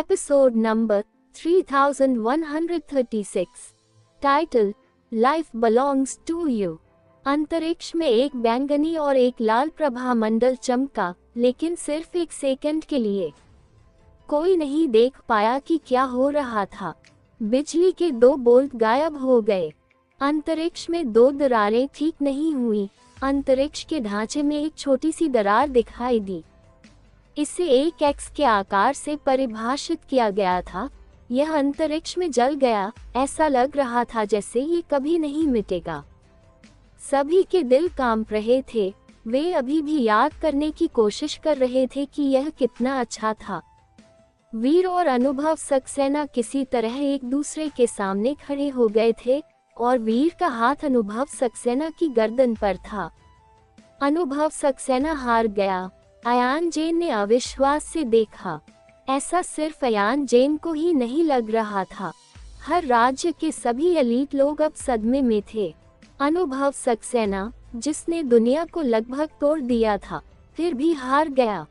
Episode number 3136। Title, life belongs to you. अंतरिक्ष में एक बैंगनी और एक लाल प्रभा मंडल चमका, लेकिन सिर्फ एक सेकंड के लिए। कोई नहीं देख पाया कि क्या हो रहा था। बिजली के दो बोल्ट गायब हो गए। अंतरिक्ष में दो दरारें ठीक नहीं हुई। अंतरिक्ष के ढांचे में एक छोटी सी दरार दिखाई दी। इसे एक एक्स के आकार से परिभाषित किया गया था। यह अंतरिक्ष में जल गया। ऐसा लग रहा था जैसे ये कभी नहीं मिटेगा। सभी के दिल कांप रहे थे। वे अभी भी याद करने की कोशिश कर रहे थे कि यह कितना अच्छा था। वीर और अनुभव सक्सेना किसी तरह एक दूसरे के सामने खड़े हो गए थे और वीर का हाथ अनुभव सक्सेना की गर्दन पर था। अनुभव सक्सेना हार गया। अयान जेन ने अविश्वास से देखा। ऐसा सिर्फ अयान जेन को ही नहीं लग रहा था। हर राज्य के सभी एलीट लोग अब सदमे में थे। अनुभव सक्सेना, जिसने दुनिया को लगभग तोड़ दिया था, फिर भी हार गया।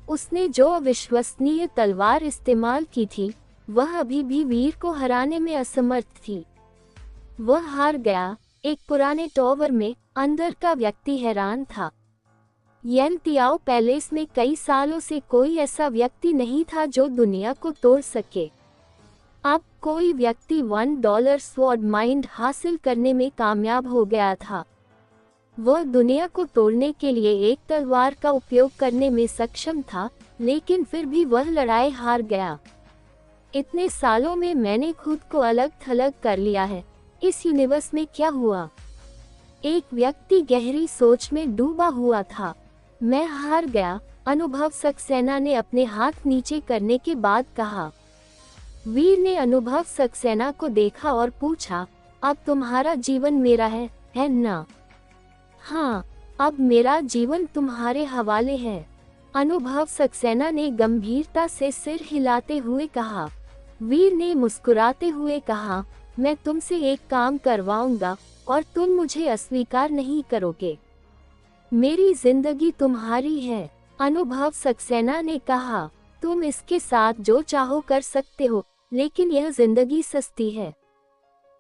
उसने जो अविश्वसनीय तलवार इस्तेमाल की थी, वह अभी भी वीर को हराने में असमर्थ थी। वह हार गया। एक पुराने टॉवर में अंदर का व्यक्ति हैरान था। यनतियाओ पैलेस में कई सालों से कोई ऐसा व्यक्ति नहीं था जो दुनिया को तोड़ सके। अब कोई व्यक्ति $1 स्वॉर्ड माइंड हासिल करने में कामयाब हो गया था। वह दुनिया को तोड़ने के लिए एक तलवार का उपयोग करने में सक्षम था, लेकिन फिर भी वह लड़ाई हार गया। इतने सालों में मैंने खुद को अलग थलग कर लिया है। इस यूनिवर्स में क्या हुआ? एक व्यक्ति गहरी सोच में डूबा हुआ था। मैं हार गया, अनुभव सक्सेना ने अपने हाथ नीचे करने के बाद कहा। वीर ने अनुभव सक्सेना को देखा और पूछा, अब तुम्हारा जीवन मेरा है ना? हाँ, अब मेरा जीवन तुम्हारे हवाले है, अनुभव सक्सेना ने गंभीरता से सिर हिलाते हुए कहा। वीर ने मुस्कुराते हुए कहा, मैं तुमसे एक काम करवाऊंगा और तुम मुझे अस्वीकार नहीं करोगे। मेरी जिंदगी तुम्हारी है, अनुभव सक्सेना ने कहा। तुम इसके साथ जो चाहो कर सकते हो, लेकिन यह जिंदगी सस्ती है।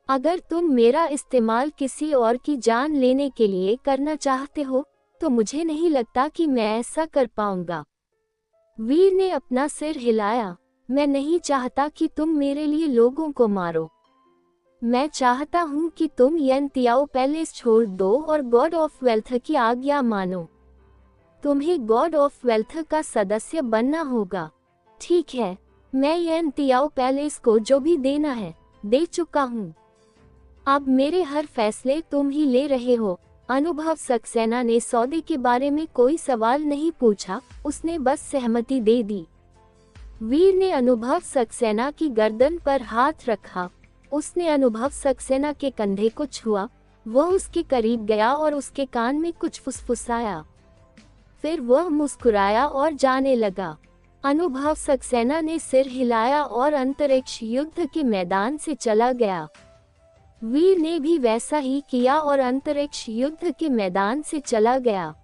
अगर तुम मेरा इस्तेमाल किसी और की जान लेने के लिए करना चाहते हो, तो मुझे नहीं लगता कि मैं ऐसा कर पाऊंगा। वीर ने अपना सिर हिलाया। मैं नहीं चाहता कि तुम मेरे लिए लोगों को मारो। मैं चाहता हूँ कि तुम यनतियाओ पैलेस छोड़ दो और गॉड ऑफ वेल्थ की आज्ञा मानो। तुम्हें गॉड ऑफ वेल्थ का सदस्य बनना होगा। ठीक है, मैं यनतियाओ पैलेस को जो भी देना है, दे चुका हूँ। अब मेरे हर फैसले तुम ही ले रहे हो। अनुभव सक्सेना ने सौदे के बारे में कोई सवाल नहीं पूछा, उसने बस सहमति दे दी। वीर ने अनुभव सक्सेना की गर्दन पर हाथ रखा। उसने अनुभव सक्सेना के कंधे को छुआ। वह उसके करीब गया और उसके कान में कुछ फुसफुसाया। फिर वह मुस्कुराया और जाने लगा। अनुभव सक्सेना ने सिर हिलाया और अंतरिक्ष युद्ध के मैदान से चला गया। वीर ने भी वैसा ही किया और अंतरिक्ष युद्ध के मैदान से चला गया।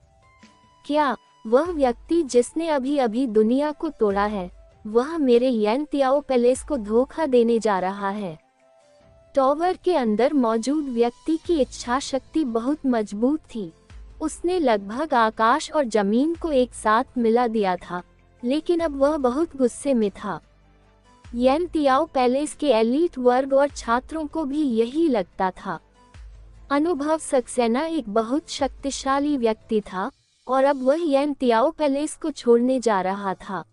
क्या वह व्यक्ति जिसने अभी अभी दुनिया को तोड़ा है, वह मेरे यनतियाओ पैलेस को धोखा देने जा रहा है? टॉवर के अंदर मौजूद व्यक्ति की इच्छा शक्ति बहुत मजबूत थी। उसने लगभग आकाश और जमीन को एक साथ मिला दिया था, लेकिन अब वह बहुत गुस्से में था। यनतियाओ पैलेस के एलीट वर्ग और छात्रों को भी यही लगता था। अनुभव सक्सेना एक बहुत शक्तिशाली व्यक्ति था और अब वह यनतियाओ पैलेस को छोड़ने जा रहा था।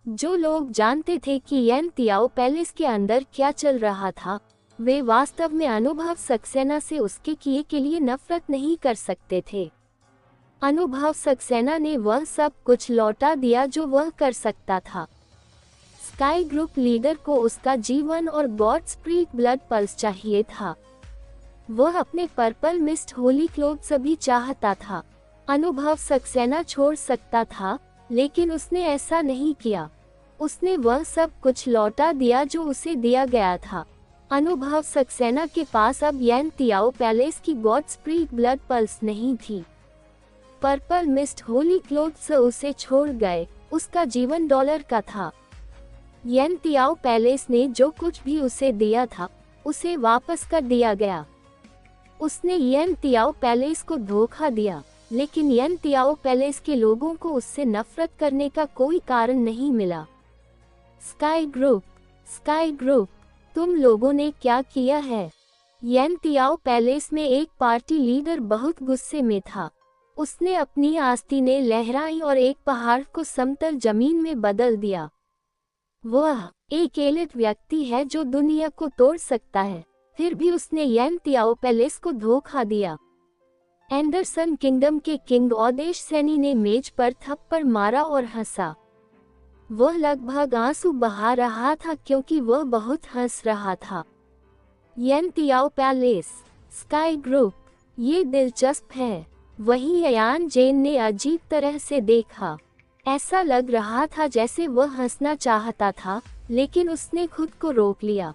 जो लोग जानते थे कि यनतियाओ पैलेस के अंदर क्या चल रहा था, वे वास्तव में अनुभव सक्सेना से उसके किए के लिए नफरत नहीं कर सकते थे। अनुभव सक्सेना ने वह सब कुछ लौटा दिया जो वह कर सकता था। स्काई ग्रुप लीडर को उसका जीवन और गॉड स्प्रीट ब्लड पल्स चाहिए था। वह अपने पर्पल मिस्ट होली क्लोथ्स भी चाहता था। अनुभव सक्सेना छोड़ सकता था, लेकिन उसने ऐसा नहीं किया। उसने वह सब कुछ लौटा दिया जो उसे दिया गया था। अनुभव सक्सेना के पास अब यनतियाओ पैलेस की गॉड स्प्रीट ब्लड पल्स नहीं थी। पर्पल मिस्ट होली क्लोथ्स उसे छोड़ गए। उसका जीवन $1 का था। येन तियाओ पैलेस ने जो कुछ भी उसे दिया था उसे वापस कर दिया गया। उसने येन तियाओ पैलेस को धोखा दिया, लेकिन येन तियाओ पैलेस के लोगों को उससे नफरत करने का कोई कारण नहीं मिला। स्काई ग्रुप, तुम लोगों ने क्या किया है? येन तियाओ पैलेस में एक पार्टी लीडर बहुत गुस्से में था। उसने अपनी आस्तीनें लहराई और एक पहाड़ को समतल जमीन में बदल दिया। वह एक एलिट व्यक्ति है जो दुनिया को तोड़ सकता है, फिर भी उसने येन तियाओ पैलेस को धोखा दिया। एंडरसन किंगडम के किंग ओदेश सैनी ने मेज पर थप्पड़ मारा और हंसा। वह लगभग आंसू बहा रहा था क्योंकि वह बहुत हंस रहा था। येन तियाओ पैलेस, स्काई ग्रुप, ये दिलचस्प है। वहीं यान जेन ने अजीब तरह से देखा। ऐसा लग रहा था जैसे वह हंसना चाहता था, लेकिन उसने खुद को रोक लिया।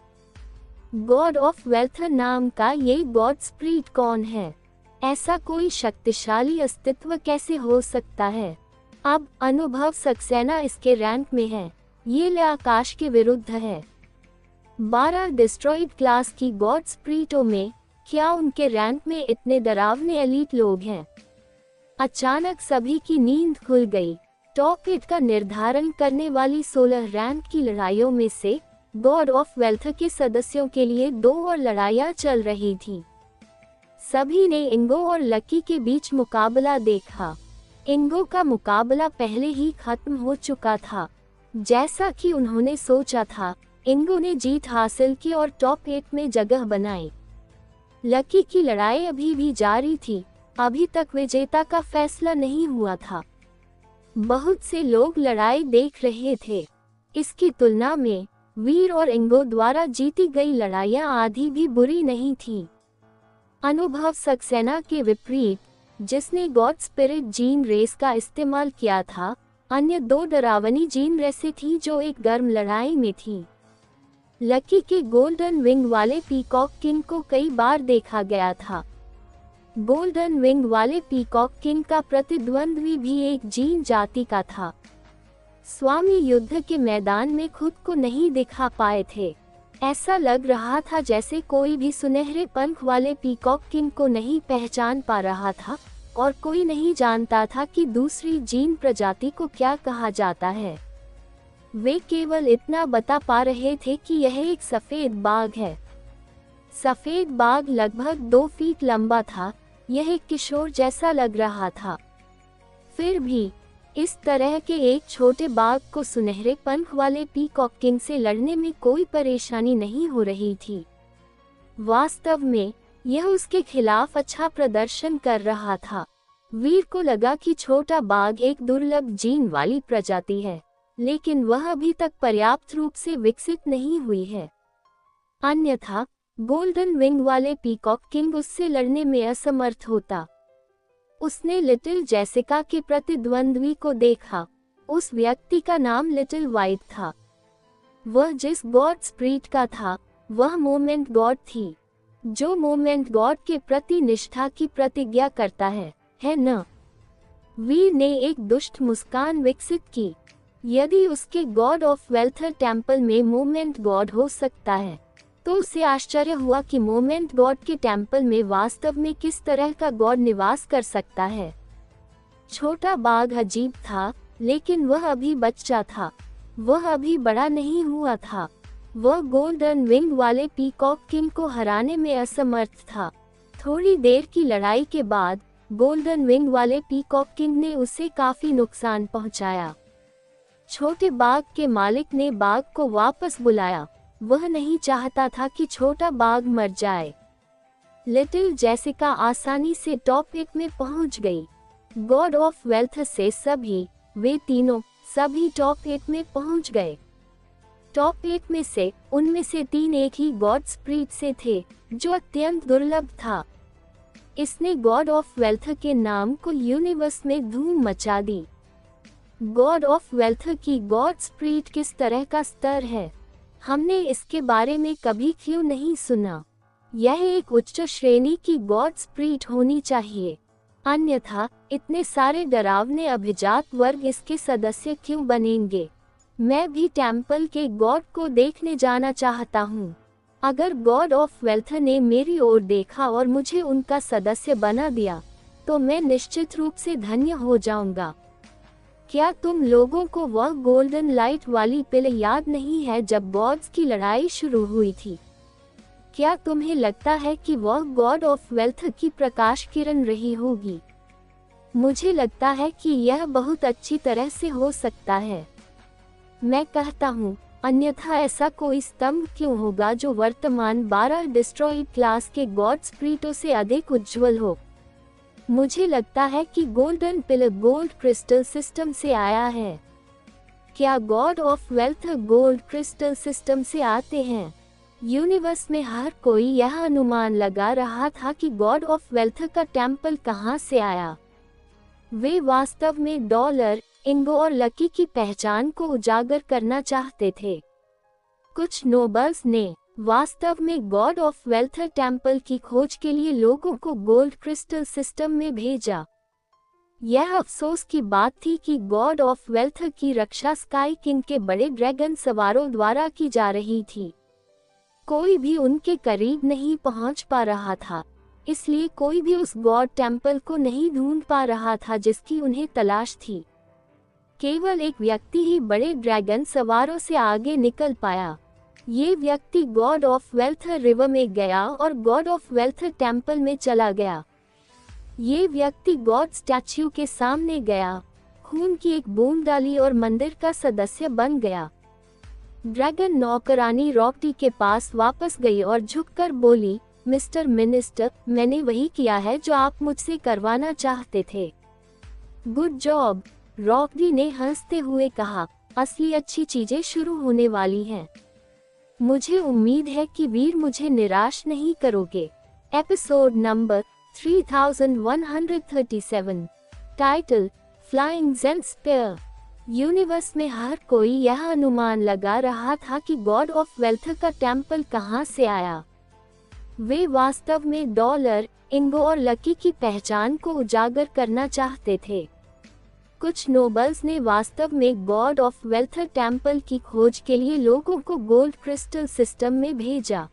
गॉड ऑफ वेल्थ नाम का ये गॉड स्प्रिट कौन है? ऐसा कोई शक्तिशाली अस्तित्व कैसे हो सकता है? अब अनुभव सक्सेना इसके रैंक में है। ये ले आकाश के विरुद्ध है। 12 डिस्ट्रॉइड क्लास की गॉड स्प्रिटों में क्या उनके रैंक में इतने डरावने एलीट लोग हैं? अचानक सभी की नींद खुल गई। टॉप 8 का निर्धारण करने वाली 16 रैंक की लड़ाइयों में से गॉड ऑफ वेल्थ के सदस्यों के लिए 2 और लड़ाइयां चल रही थी। सभी ने इंगो और लकी के बीच मुकाबला देखा। इंगो का मुकाबला पहले ही खत्म हो चुका था। जैसा कि उन्होंने सोचा था, इंगो ने जीत हासिल की और टॉप 8 में जगह बनाई। लकी की लड़ाई अभी भी जारी थी। अभी तक विजेता का फैसला नहीं हुआ था। बहुत से लोग लड़ाई देख रहे थे। इसकी तुलना में वीर और इंगो द्वारा जीती गई लड़ाइयां आधी भी बुरी नहीं थीं। अनुभव सक्सेना के विपरीत, जिसने गॉड स्पिरिट जीन रेस का इस्तेमाल किया था, अन्य 2 डरावनी जीन रेसें थी जो एक गर्म लड़ाई में थी। लकी के गोल्डन विंग वाले पीकॉक किंग को कई बार देखा गया था। गोल्डन विंग वाले पीकॉक किंग का प्रतिद्वंद्वी भी एक जीन जाति का था। स्वामी युद्ध के मैदान में खुद को नहीं दिखा पाए थे। ऐसा लग रहा था जैसे कोई भी सुनहरे पंख वाले पीकॉक किंग को नहीं पहचान पा रहा था और कोई नहीं जानता था कि दूसरी जीन प्रजाति को क्या कहा जाता है। वे केवल इतना बता पा रहे थे कि यह एक सफेद बाघ है। सफेद बाघ लगभग 2 फीट लंबा था। यह एक किशोर जैसा लग रहा था। फिर भी इस तरह के एक छोटे बाघ को सुनहरे पंख वाले पीकॉक किंग से लड़ने में कोई परेशानी नहीं हो रही थी। वास्तव में यह उसके खिलाफ अच्छा प्रदर्शन कर रहा था। वीर को लगा कि छोटा बाघ एक दुर्लभ जीन वाली प्रजाति है, लेकिन वह अभी तक पर्याप्त रूप से विकसित नहीं हुई है। अन्यथा गोल्डन विंग वाले पीकॉक किंग उससे लड़ने में असमर्थ होता। उसने लिटिल जेसिका के प्रतिद्वंद्वी को देखा। उस व्यक्ति का नाम लिटिल वाइट था। वह जिस गॉड स्प्रिट का था, वह मोमेंट गॉड थी, जो मोमेंट गॉड के प्रति निष्ठा की प्रतिज्ञा करता है न? वीर ने एक दुष्ट मुस्कान विकसित की। यदि उसके गॉड ऑफ वेल्थ टेम्पल में मोमेंट गॉड हो सकता है, तो उसे आश्चर्य हुआ कि मोमेंट गॉड के टेम्पल में वास्तव में किस तरह का गॉड निवास कर सकता है। छोटा बाघ अजीब था, लेकिन वह अभी बच्चा था। वह अभी बड़ा नहीं हुआ था। वह गोल्डन विंग वाले पीकॉक किंग को हराने में असमर्थ था। थोड़ी देर की लड़ाई के बाद गोल्डन विंग वाले पीकॉक किंग ने उसे काफी नुकसान पहुंचाया। छोटे बाघ के मालिक ने बाघ को वापस बुलाया। वह नहीं चाहता था कि छोटा बाघ मर जाए। लिटिल जेसिका आसानी से टॉप 8 में पहुंच गई। गॉड ऑफ वेल्थ से वे तीनों सभी टॉप 8 में पहुंच गए। टॉप 8 में से उनमें से 3 एक ही गॉड स्प्रिट से थे, जो अत्यंत दुर्लभ था। इसने गॉड ऑफ वेल्थ के नाम को यूनिवर्स में धूम मचा दी। गॉड ऑफ वेल्थ की गॉड स्प्रिट किस तरह का स्तर है? हमने इसके बारे में कभी क्यों नहीं सुना? यह एक उच्च श्रेणी की गॉड स्प्रिट होनी चाहिए, अन्यथा इतने सारे डरावने अभिजात वर्ग इसके सदस्य क्यों बनेंगे? मैं भी टेम्पल के गॉड को देखने जाना चाहता हूँ। अगर गॉड ऑफ वेल्थ ने मेरी ओर देखा और मुझे उनका सदस्य बना दिया, तो मैं निश्चित रूप से धन्य हो जाऊंगा। क्या तुम लोगों को वह गोल्डन लाइट वाली पिल याद नहीं है जब गॉड्स की लड़ाई शुरू हुई थी? क्या तुम्हें लगता है कि वह गॉड ऑफ वेल्थ की प्रकाश किरण रही होगी? मुझे लगता है कि यह बहुत अच्छी तरह से हो सकता है। मैं कहता हूँ, अन्यथा ऐसा कोई स्तंभ क्यों होगा जो वर्तमान 12 डिस्ट्रॉइड क्लास के गॉड स्प्रिटों से अधिक उज्जवल हो? मुझे लगता है कि गोल्डन पिल गोल्ड क्रिस्टल सिस्टम से आया है। क्या God of wealth gold crystal system से आते हैं? यूनिवर्स में हर कोई यह अनुमान लगा रहा था कि गॉड ऑफ वेल्थ का टेम्पल कहाँ से आया। वे वास्तव में डॉलर, इंगो और लकी की पहचान को उजागर करना चाहते थे। कुछ नोबल्स ने वास्तव में गॉड ऑफ वेल्थ टेम्पल की खोज के लिए लोगों को गोल्ड क्रिस्टल सिस्टम में भेजा। यह अफसोस की बात थी कि गॉड ऑफ वेल्थ की रक्षा स्काई किंग के बड़े ड्रैगन सवारों द्वारा की जा रही थी। कोई भी उनके करीब नहीं पहुंच पा रहा था, इसलिए कोई भी उस गॉड टेम्पल को नहीं ढूंढ पा रहा था जिसकी उन्हें तलाश थी। केवल एक व्यक्ति ही बड़े ड्रैगन सवारों से आगे निकल पाया। ये व्यक्ति गॉड ऑफ वेल्थ रिवर में गया और गॉड ऑफ वेल्थ टेम्पल में चला गया। ये व्यक्ति गॉड स्टैच्यू के सामने गया, खून की एक बूंद डाली और मंदिर का सदस्य बन गया। ड्रैगन नौकरानी रॉकी के पास वापस गई और झुककर बोली, मिस्टर मिनिस्टर, मैंने वही किया है जो आप मुझसे करवाना चाहते थे। गुड जॉब, रॉकी ने हंसते हुए कहा। असली अच्छी चीजें शुरू होने वाली हैं। मुझे उम्मीद है कि वीर मुझे निराश नहीं करोगे। Episode number 3137। टाइटल, फ्लाइंग जेन स्पेयर। यूनिवर्स में हर कोई यह अनुमान लगा रहा था कि गॉड ऑफ वेल्थ का टेम्पल कहाँ से आया। वे वास्तव में डॉलर, इंगो और लकी की पहचान को उजागर करना चाहते थे। कुछ नोबल्स ने वास्तव में गॉड ऑफ वेल्थ टेम्पल की खोज के लिए लोगों को गोल्ड क्रिस्टल सिस्टम में भेजा।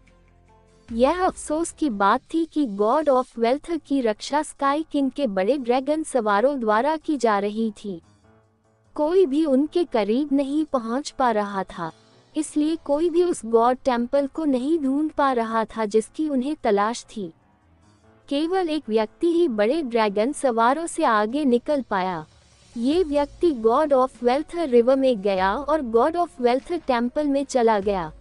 यह अफसोस की बात थी कि गॉड ऑफ वेल्थ की रक्षा स्काई किंग के बड़े ड्रैगन सवारों द्वारा की जा रही थी। कोई भी उनके करीब नहीं पहुंच पा रहा था, इसलिए कोई भी उस गॉड टेम्पल को नहीं ढूंढ पा रहा था जिसकी उन्हें तलाश थी। केवल एक व्यक्ति ही बड़े ड्रैगन सवारों से आगे निकल पाया। ये व्यक्ति गॉड ऑफ वेल्थ रिवर में गया और गॉड ऑफ वेल्थ टेम्पल में चला गया।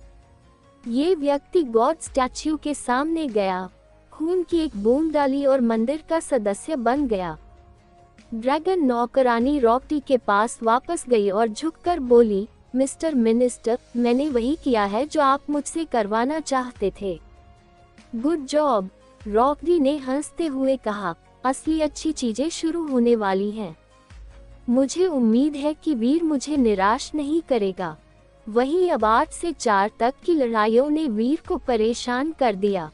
ये व्यक्ति गॉड स्टैच्यू के सामने गया, खून की एक बूंद डाली और मंदिर का सदस्य बन गया। ड्रैगन नौकरानी रॉकी के पास वापस गई और झुककर बोली, मिस्टर मिनिस्टर, मैंने वही किया है जो आप मुझसे करवाना चाहते थे। गुड जॉब, रॉकी ने हंसते हुए कहा। असली अच्छी चीजें शुरू होने वाली हैं। मुझे उम्मीद है कि वीर मुझे निराश नहीं करेगा। वहीं अब 8 से 4 तक की लड़ाइयों ने वीर को परेशान कर दिया।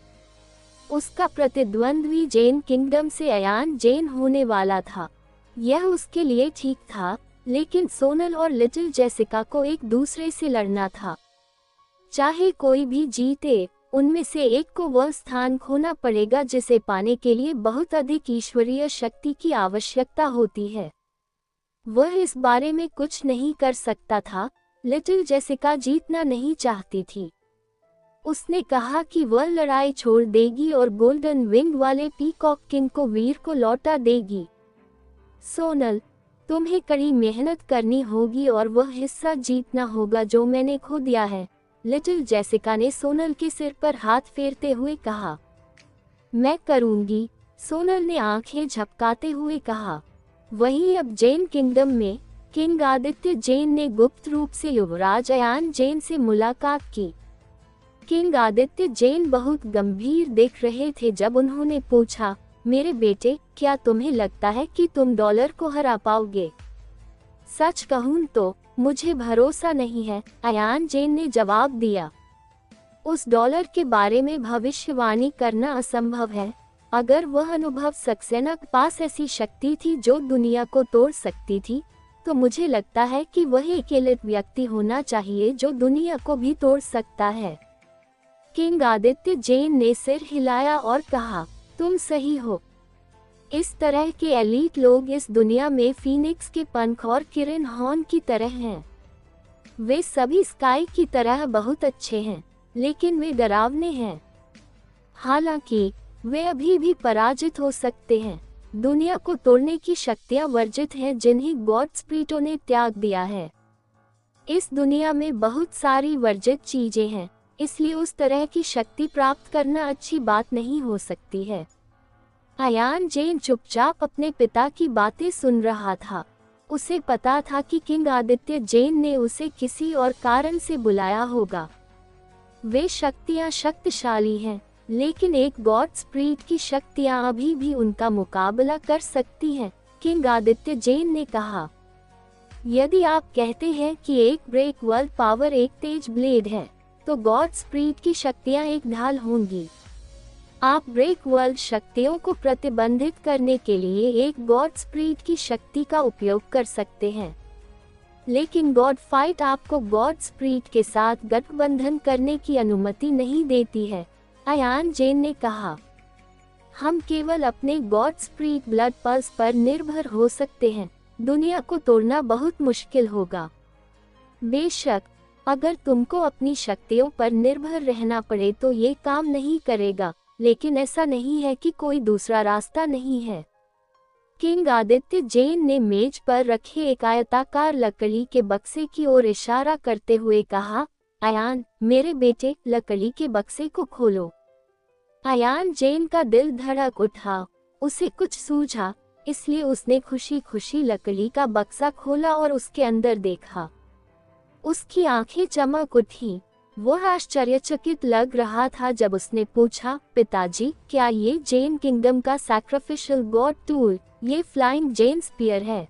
उसका प्रतिद्वंद्वी जेन किंगडम से अयान जेन होने वाला था। यह उसके लिए ठीक था, लेकिन सोनल और लिटिल जेसिका को एक दूसरे से लड़ना था। चाहे कोई भी जीते, उनमें से एक को वह स्थान खोना पड़ेगा जिसे पाने के लिए बहुत अधिक ईश्वरीय शक्ति की आवश्यकता होती है। वह इस बारे में कुछ नहीं कर सकता था। लिटिल जेसिका जीतना नहीं चाहती थी। उसने कहा कि वह लड़ाई छोड़ देगी और गोल्डन विंग वाले पीकॉक किंग को वीर को लौटा देगी। सोनल, तुम्हें कड़ी मेहनत करनी होगी और वह हिस्सा जीतना होगा जो मैंने खो दिया है, लिटिल जेसिका ने सोनल के सिर पर हाथ फेरते हुए कहा। मैं करूंगी, सोनल ने आंखें झपकाते हुए कहा। वहीं अब जैन किंगडम में किंग आदित्य जैन ने गुप्त रूप से युवराज अयान जैन से मुलाकात की। किंग आदित्य जैन बहुत गंभीर दिख रहे थे जब उन्होंने पूछा, मेरे बेटे, क्या तुम्हें लगता है कि तुम डॉलर को हरा पाओगे? सच कहूं तो मुझे भरोसा नहीं है, अयान जैन ने जवाब दिया। उस डॉलर के बारे में भविष्यवाणी करना असंभव है। अगर वह अनुभव सक्सेना के पास ऐसी शक्ति थी जो दुनिया को तोड़ सकती थी, तो मुझे लगता है कि वह एक एलिट व्यक्ति होना चाहिए जो दुनिया को भी तोड़ सकता है। किंग आदित्य जैन ने सिर हिलाया और कहा, तुम सही हो। इस तरह के एलीट लोग इस दुनिया में फीनिक्स के पंख और किरण हॉर्न की तरह हैं। वे सभी स्काई की तरह बहुत अच्छे हैं, लेकिन वे डरावने हैं। हालांकि वे अभी भी पराजित हो सकते हैं। दुनिया को तोड़ने की शक्तियां वर्जित हैं जिन्हें गॉड स्पिरिटों ने त्याग दिया है। इस दुनिया में बहुत सारी वर्जित चीजें हैं, इसलिए उस तरह की शक्ति प्राप्त करना अच्छी बात नहीं हो सकती है। अयान जैन चुपचाप अपने पिता की बातें सुन रहा था। उसे पता था कि किंग आदित्य जैन ने उसे किसी और कारण से बुलाया होगा। वे शक्तियां शक्तिशाली हैं, लेकिन एक गॉड स्पिरिट की शक्तियां अभी भी उनका मुकाबला कर सकती हैं, किंग आदित्य जैन ने कहा। यदि आप कहते हैं कि एक ब्रेक वर्ल्ड पावर एक तेज ब्लेड है, तो गॉड स्पिरिट की शक्तियां एक ढाल होंगी। आप ब्रेक वर्ल्ड शक्तियों को प्रतिबंधित करने के लिए एक गॉड स्पिरिट की शक्ति का उपयोग कर सकते हैं, लेकिन गॉड फाइट आपको गॉड स्पिरिट के साथ गठबंधन करने की अनुमति नहीं देती है, अयान जैन ने कहा। हम केवल अपने गॉड स्पिरिट ब्लड पल्स पर निर्भर हो सकते हैं। दुनिया को तोड़ना बहुत मुश्किल होगा। बेशक, अगर तुमको अपनी शक्तियों पर निर्भर रहना पड़े तो ये काम नहीं करेगा, लेकिन ऐसा नहीं है कि कोई दूसरा रास्ता नहीं है। किंग आदित्य जैन ने मेज पर रखे एक आयताकार लकड़ी के बक्से की ओर इशारा करते हुए कहा, अयान, मेरे बेटे, लकड़ी के बक्से को खोलो। अयान जैन का दिल धड़क उठा। उसे कुछ सूझा, इसलिए उसने खुशी खुशी लकड़ी का बक्सा खोला और उसके अंदर देखा। उसकी आंखें चमक उठी। वह आश्चर्यचकित लग रहा था जब उसने पूछा, पिताजी, क्या ये जैन किंगडम का सैक्रिफिशियल गॉड टूल, ये फ्लाइंग जैन स्पीयर है?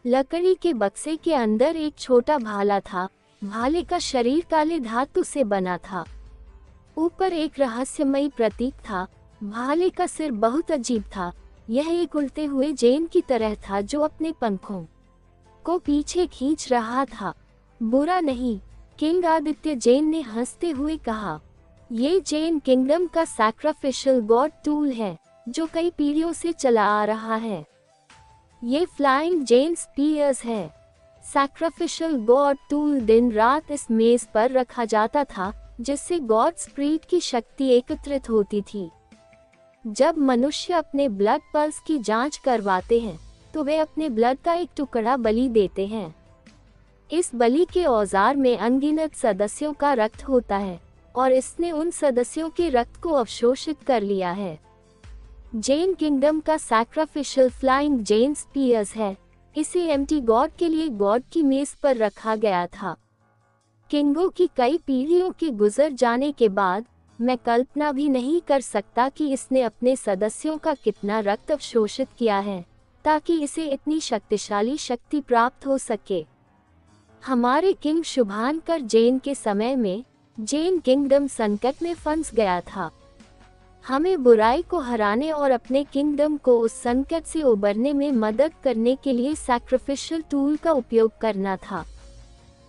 लकड़ी के बक्से के अंदर एक छोटा भाला था। भाले का शरीर काले धातु से बना था। ऊपर एक रहस्यमयी प्रतीक था। भाले का सिर बहुत अजीब था। यह एक उल्टे हुए जैन की तरह था जो अपने पंखों को पीछे खींच रहा था। बुरा नहीं, किंग आदित्य जैन ने हंसते हुए कहा। ये जैन किंगडम का सैक्रिफिशियल गॉड टूल है, जो कई पीढ़ियों से चला आ रहा है। ये फ्लाइंग जैन स्पीयर्स है। सैक्रिफिशियल गॉड टूल दिन रात इस मेज पर रखा जाता था, जिससे गॉड स्पिरिट की शक्ति एकत्रित होती थी। जब मनुष्य अपने ब्लड पल्स की जांच करवाते हैं, तो वे अपने ब्लड का एक टुकड़ा बलि देते हैं। इस बलि के औजार में अनगिनत सदस्यों का रक्त होता है, और इसने उन सदस्यों के रक्त को अवशोषित कर लिया है। जैन किंगडम का सैक्रिफिशियल फ्लाइंग जैन स्पीयर्स है। इसे एम्प्टी गॉड के लिए गॉड की मेज पर रखा गया था। किंगों की कई पीढ़ियों के गुजर जाने के बाद मैं कल्पना भी नहीं कर सकता कि इसने अपने सदस्यों का कितना रक्त अवशोषित किया है, ताकि इसे इतनी शक्तिशाली शक्ति प्राप्त हो सके। हमारे किंग शुभांकर जैन के समय में जैन किंगडम संकट में फंस गया था। हमें बुराई को हराने और अपने किंगडम को उस संकट से उबरने में मदद करने के लिए सैक्रिफिशियल टूल का उपयोग करना था।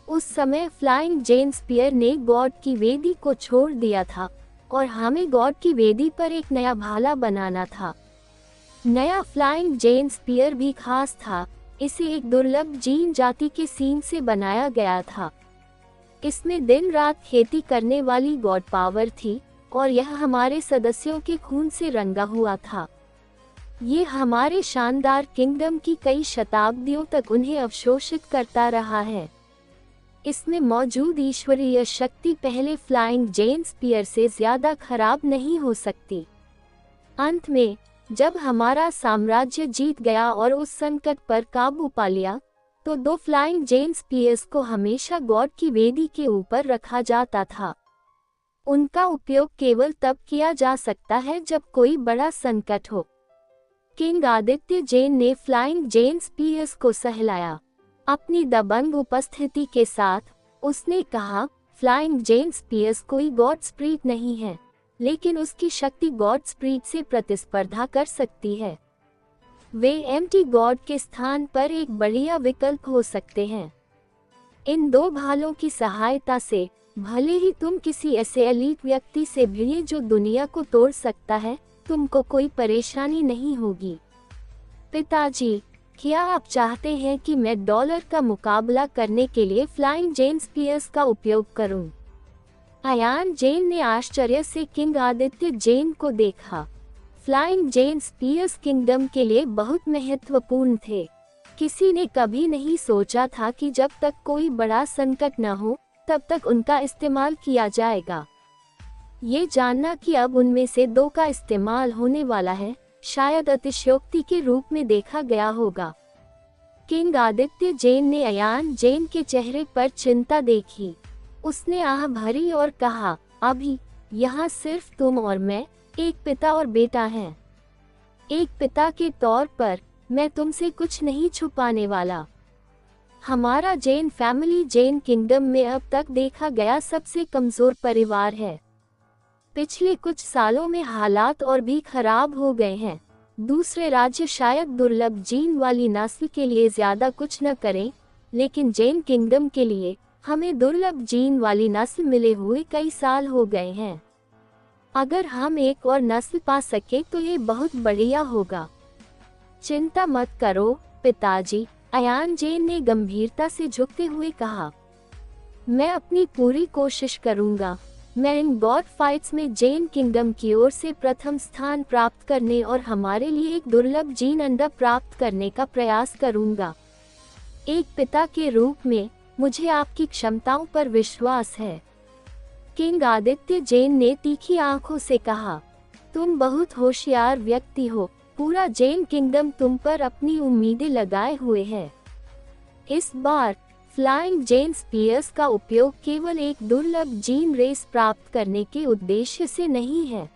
उस समय फ्लाइंग जैन स्पीयर ने गॉड की वेदी को छोड़ दिया था, और हमें गॉड की वेदी पर एक नया भाला बनाना था। नया फ्लाइंग जैन स्पीयर भी खास था। इसे एक दुर्लभ जीन जाति के सीन से बनाया गया था। इसमें दिन रात खेती करने वाली गॉड पावर थी, और यह हमारे सदस्यों के खून से रंगा हुआ था। ये हमारे शानदार किंगडम की कई शताब्दियों तक उन्हें अवशोषित करता रहा है। इसमें मौजूद ईश्वरीय शक्ति पहले फ्लाइंग जैन स्पीयर से ज्यादा खराब नहीं हो सकती। अंत में, जब हमारा साम्राज्य जीत गया और उस संकट पर काबू पा लिया, तो दो फ्लाइंग जैन स्पीयर्स को हमेशा गॉड की वेदी के ऊपर रखा जाता था। उनका उपयोग केवल तब किया जा सकता है जब कोई बड़ा संकट हो। किंग आदित्य जैन ने फ्लाइंग जैन स्पीयर्स को सहलाया। अपनी दबंग उपस्थिति के साथ उसने कहा, फ्लाइंग जैन स्पीयर्स कोई गॉड स्पिरिट नहीं है, लेकिन उसकी शक्ति गॉड स्पिरिट से प्रतिस्पर्धा कर सकती है। वे एम्प्टी गॉड के स्थान पर एक बढ़िया विकल्प हो सकते हैं। इन दो भालों की सहायता से भले ही तुम किसी ऐसे एलीट व्यक्ति से भिड़े जो दुनिया को तोड़ सकता है, तुमको कोई परेशानी नहीं होगी। पिताजी, क्या आप चाहते हैं कि मैं डॉलर का मुकाबला करने के लिए फ्लाइंग जेन स्पीयर्स का उपयोग करूं? अयान जेन ने आश्चर्य से किंग आदित्य जेन को देखा। फ्लाइंग जेन स्पीयर्स किंगडम के लिए बहुत महत्वपूर्ण थे। किसी ने कभी नहीं सोचा था कि जब तक कोई बड़ा संकट न हो तब तक उनका इस्तेमाल किया जाएगा। ये जानना कि अब उनमें से दो का इस्तेमाल होने वाला है, शायद अतिशयोक्ति के रूप में देखा गया होगा। किंग आदित्य जेन ने अयान जेन के चेहरे पर चिंता देखी। उसने आह भरी और कहा, अभी यहाँ सिर्फ तुम और मैं, एक पिता और बेटा हैं। एक पिता के तौर पर मैं तुमसे कुछ नहीं छुपाने वाला। हमारा जेन फैमिली जेन किंगडम में अब तक देखा गया सबसे कमजोर परिवार है। पिछले कुछ सालों में हालात और भी खराब हो गए हैं। दूसरे राज्य शायद दुर्लभ जीन वाली नस्ल के लिए ज्यादा कुछ न करें, लेकिन जेन किंगडम के लिए हमें दुर्लभ जीन वाली नस्ल मिले हुए कई साल हो गए हैं। अगर हम एक और नस्ल पा सके तो ये बहुत बढ़िया होगा। चिंता मत करो पिताजी, अयान जेन ने गंभीरता से झुकते हुए कहा। मैं अपनी पूरी कोशिश करूंगा। मैं इन गॉड फाइट्स में जेन किंगडम की ओर से प्रथम स्थान प्राप्त करने और हमारे लिए एक दुर्लभ जीन अंडा प्राप्त करने का प्रयास करूंगा। एक पिता के रूप में मुझे आपकी क्षमताओं पर विश्वास है। किंग आदित्य जेन ने तीखी आंखों से कहा, तुम बहुत होशियार व्यक्ति हो। पूरा जेन किंगडम तुम पर अपनी उम्मीदें लगाए हुए है। इस बार फ्लाइंग जेन स्पीयर्स का उपयोग केवल एक दुर्लभ जीन रेस प्राप्त करने के उद्देश्य से नहीं है।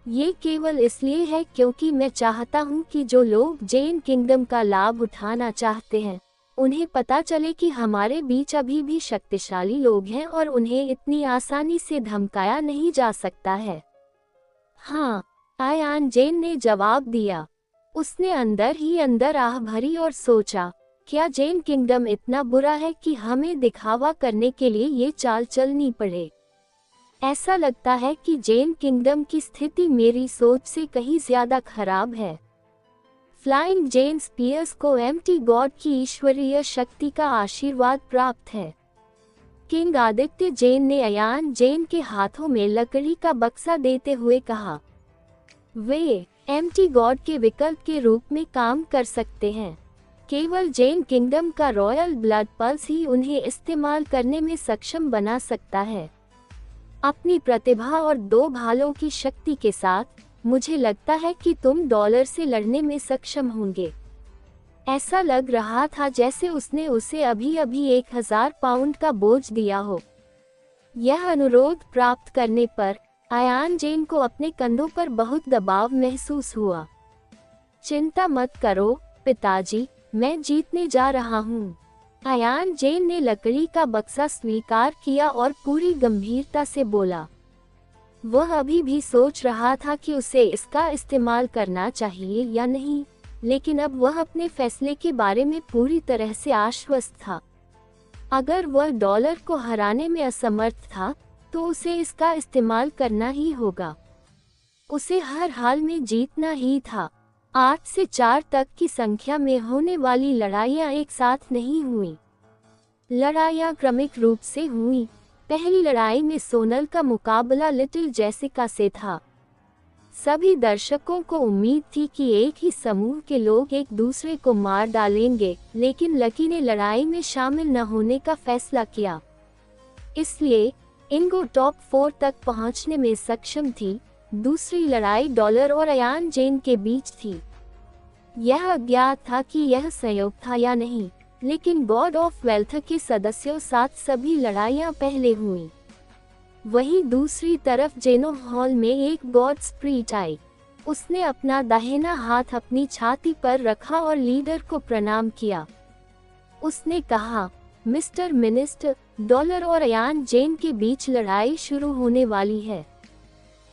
ये केवल इसलिए है क्योंकि मैं चाहता हूँ कि जो लोग जेन किंगडम का लाभ उठाना चाहते हैं, उन्हें पता चले कि हमारे बीच अभी भी शक्तिशाली लोग हैं और उन्हें इतनी आसानी से धमकाया नहीं जा सकता है। हाँ, अयान जेन ने जवाब दिया। उसने अंदर ही अंदर आह भरी और सोचा, क्या जेन किंगडम इतना बुरा है कि हमें दिखावा करने के लिए ये चाल चलनी पड़े? ऐसा लगता है कि जेन किंगडम की स्थिति मेरी सोच से कहीं ज्यादा खराब है। फ्लाइंग जेन स्पीयर्स को एम्प्टी गॉड की ईश्वरीय शक्ति का आशीर्वाद प्राप्त है। किंग आदित्य जेन ने अयान जेन के हाथों में लकड़ी का बक्सा देते हुए कहा, वे एम्प्टी गॉड के विकल्प के रूप में काम कर सकते हैं। केवल जेन किंगडम का रॉयल ब्लड पल्स ही उन्हें इस्तेमाल करने में सक्षम बना सकता है। अपनी प्रतिभा और दो भालों की शक्ति के साथ मुझे लगता है कि तुम डॉलर से लड़ने में सक्षम होंगे। ऐसा लग रहा था जैसे उसने उसे अभी अभी 1000 पाउंड का बोझ दिया हो। यह अनुरोध प्राप्त करने पर अयान जेन को अपने कंधों पर बहुत दबाव महसूस हुआ। चिंता मत करो पिताजी, मैं जीतने जा रहा हूँ। अयान जेन ने लकड़ी का बक्सा स्वीकार किया और पूरी गंभीरता से बोला। वह अभी भी सोच रहा था कि उसे इसका इस्तेमाल करना चाहिए या नहीं, लेकिन अब वह अपने फैसले के बारे में पूरी तरह से आश्वस्त था। अगर वह डॉलर को हराने में असमर्थ था, तो उसे इसका इस्तेमाल करना ही होगा। उसे हर हाल में जीतना ही था। 8 से 4 तक की संख्या में होने वाली लड़ाइयाँ एक साथ नहीं हुई। लड़ाइयाँ क्रमिक रूप से हुई। पहली लड़ाई में सोनल का मुकाबला लिटिल जेसिका से था। सभी दर्शकों को उम्मीद थी कि एक ही समूह के लोग एक दूसरे को मार डालेंगे, लेकिन लकी ने लड़ाई में शामिल न होने का फैसला किया। इसलिए इंगो टॉप 4 तक पहुंचने में सक्षम थी। दूसरी लड़ाई डॉलर और अयान जेन के बीच थी। यह अज्ञात था कि यह संयोग था या नहीं, लेकिन गॉड ऑफ वेल्थ के सदस्यों साथ सभी लड़ाइयां पहले हुई। वहीं दूसरी तरफ जेनो हॉल में एक गॉड स्प्रीट आई। उसने अपना दाहिना हाथ अपनी छाती पर रखा और लीडर को प्रणाम किया। उसने कहा, मिस्टर मिनिस्टर, डॉलर और अयान जेन के बीच लड़ाई शुरू होने वाली है।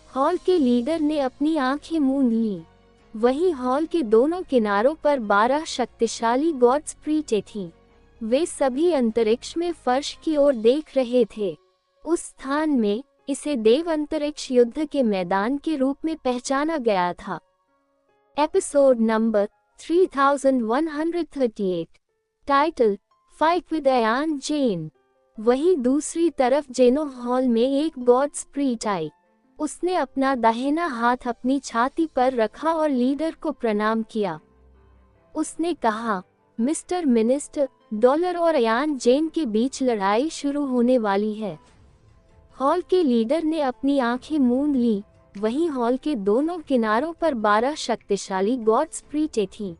हॉल के लीडर ने अपनी आंखें मूंद ली। वहीं हॉल के दोनों किनारों पर 12 शक्तिशाली गॉड्स प्रीटे थीं। वे सभी अंतरिक्ष में फर्श की ओर देख रहे थे। उस स्थान में इसे देव अंतरिक्ष युद्ध के मैदान के रूप में पहचाना गया था। Episode number 3138। Title, fight with Ayaan जेन। वहीं दूसरी तरफ जेनो हॉल में एक गॉड स्प्रीट आई। उसने अपना दाहिना हाथ अपनी छाती पर रखा और लीडर को प्रणाम किया। उसने कहा, मिस्टर मिनिस्टर, डॉलर और अयान जेन के बीच लड़ाई शुरू होने वाली है। हॉल के लीडर ने अपनी आंखें मूंद ली। वहीं हॉल के दोनों किनारों पर 12 शक्तिशाली गॉड स्प्रीटे थीं।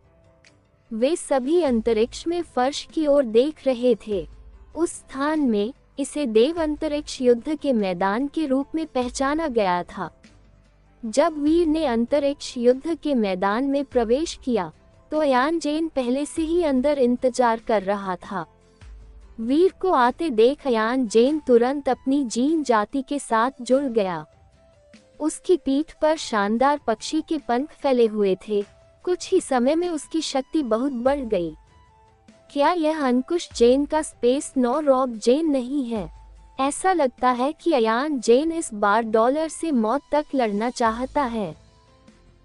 वे सभी अंतरिक्ष में फर्श की ओर देख रहे थे। उस स्थान में इसे देव अंतरिक्ष युद्ध के मैदान के रूप में पहचाना गया था। जब वीर ने अंतरिक्ष युद्ध के मैदान में प्रवेश किया तो अयान जेन पहले से ही अंदर इंतजार कर रहा था। वीर को आते देख अयान जेन तुरंत अपनी जीन जाति के साथ जुड़ गया। उसकी पीठ पर शानदार पक्षी के पंख फैले हुए थे। कुछ ही समय में उसकी शक्ति बहुत बढ़ गई। क्या यह अंकुश जेन का स्पेस 9 रॉब जेन नहीं है? ऐसा लगता है कि अयान जेन इस बार डॉलर से मौत तक लड़ना चाहता है।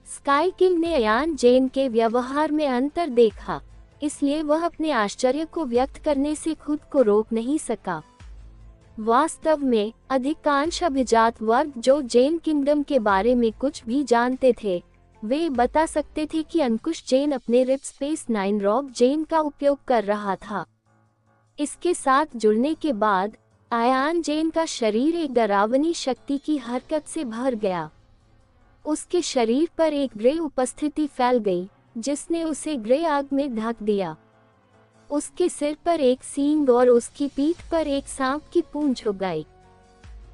स्काई किंग ने अयान जेन के व्यवहार में अंतर देखा, इसलिए वह अपने आश्चर्य को व्यक्त करने से खुद को रोक नहीं सका। वास्तव में अधिकांश अभिजात वर्ग जो जेन किंगडम के बारे में कुछ भी जानते थे, वे बता सकते थे कि अंकुश जेन अपने रिप स्पेस 9 रॉब जेन का उपयोग कर रहा था। इसके साथ जुड़ने के बाद अयान जेन का शरीर एक डरावनी शक्ति की हरकत से भर गया। उसके शरीर पर एक ग्रे उपस्थिति फैल गई, जिसने उसे ग्रे आग में ढक दिया। उसके सिर पर एक सींग और उसकी पीठ पर एक सांप की पूंछ उगाई।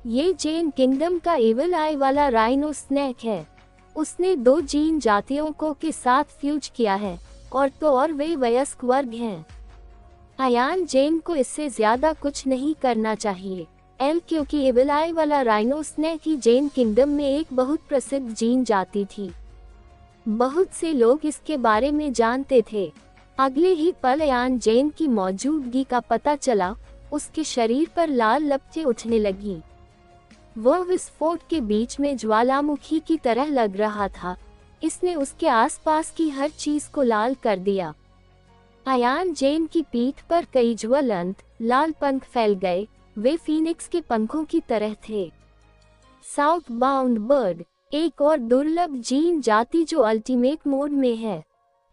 ये जेन किंगडम का एविल आई वाला राइनो स्नेक है। उसने 2 जीन जातियों को के साथ फ्यूज किया है और वे वयस्क वर्ग हैं। अयान जेन को इससे ज्यादा कुछ नहीं करना चाहिए, क्योंकि एविल आई वाला राइनो स्नेक ही जेन किंगडम में एक बहुत प्रसिद्ध जीन जाति थी। बहुत से लोग इसके बारे में जानते थे। अगले ही पल अयान जेन की मौजूदगी का पता चला। उसके शरीर पर लाल लपटें उठने लगी। वह विस्फोट के बीच में ज्वालामुखी की तरह लग रहा था। इसने उसके आसपास की हर चीज को लाल कर दिया। अयान जेन की पीठ पर कई ज्वलंत लाल पंख फैल गए। वे फीनिक्स के पंखों की तरह थे। साउथ बाउंड बर्ड, एक और दुर्लभ जीन जाति जो अल्टीमेट मोड में है।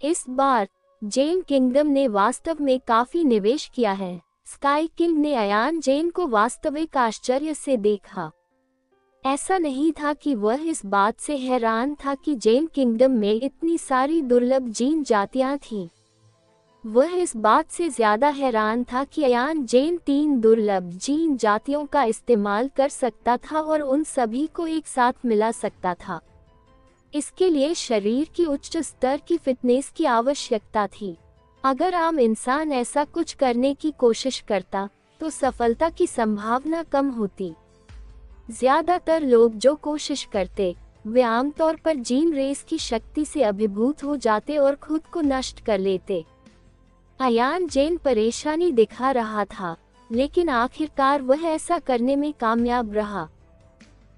इस बार जेन किंगडम ने वास्तव में काफी निवेश किया है। स्काई किंग ने अयान जेन को वास्तविक आश्चर्य से देखा। ऐसा नहीं था कि वह इस बात से हैरान था कि जेन किंगडम में इतनी सारी दुर्लभ जीन जातियां थीं। वह इस बात से ज्यादा हैरान था कि अयान जेन 3 दुर्लभ जीन जातियों का इस्तेमाल कर सकता था और उन सभी को एक साथ मिला सकता था। इसके लिए शरीर की उच्च स्तर की फिटनेस की आवश्यकता थी। अगर आम इंसान ऐसा कुछ करने की कोशिश करता तो सफलता की संभावना कम होती। ज्यादातर लोग जो कोशिश करते वे आमतौर पर जीन रेस की शक्ति से अभिभूत हो जाते और खुद को नष्ट कर लेते। अयान जेन परेशानी दिखा रहा था, लेकिन आखिरकार वह ऐसा करने में कामयाब रहा।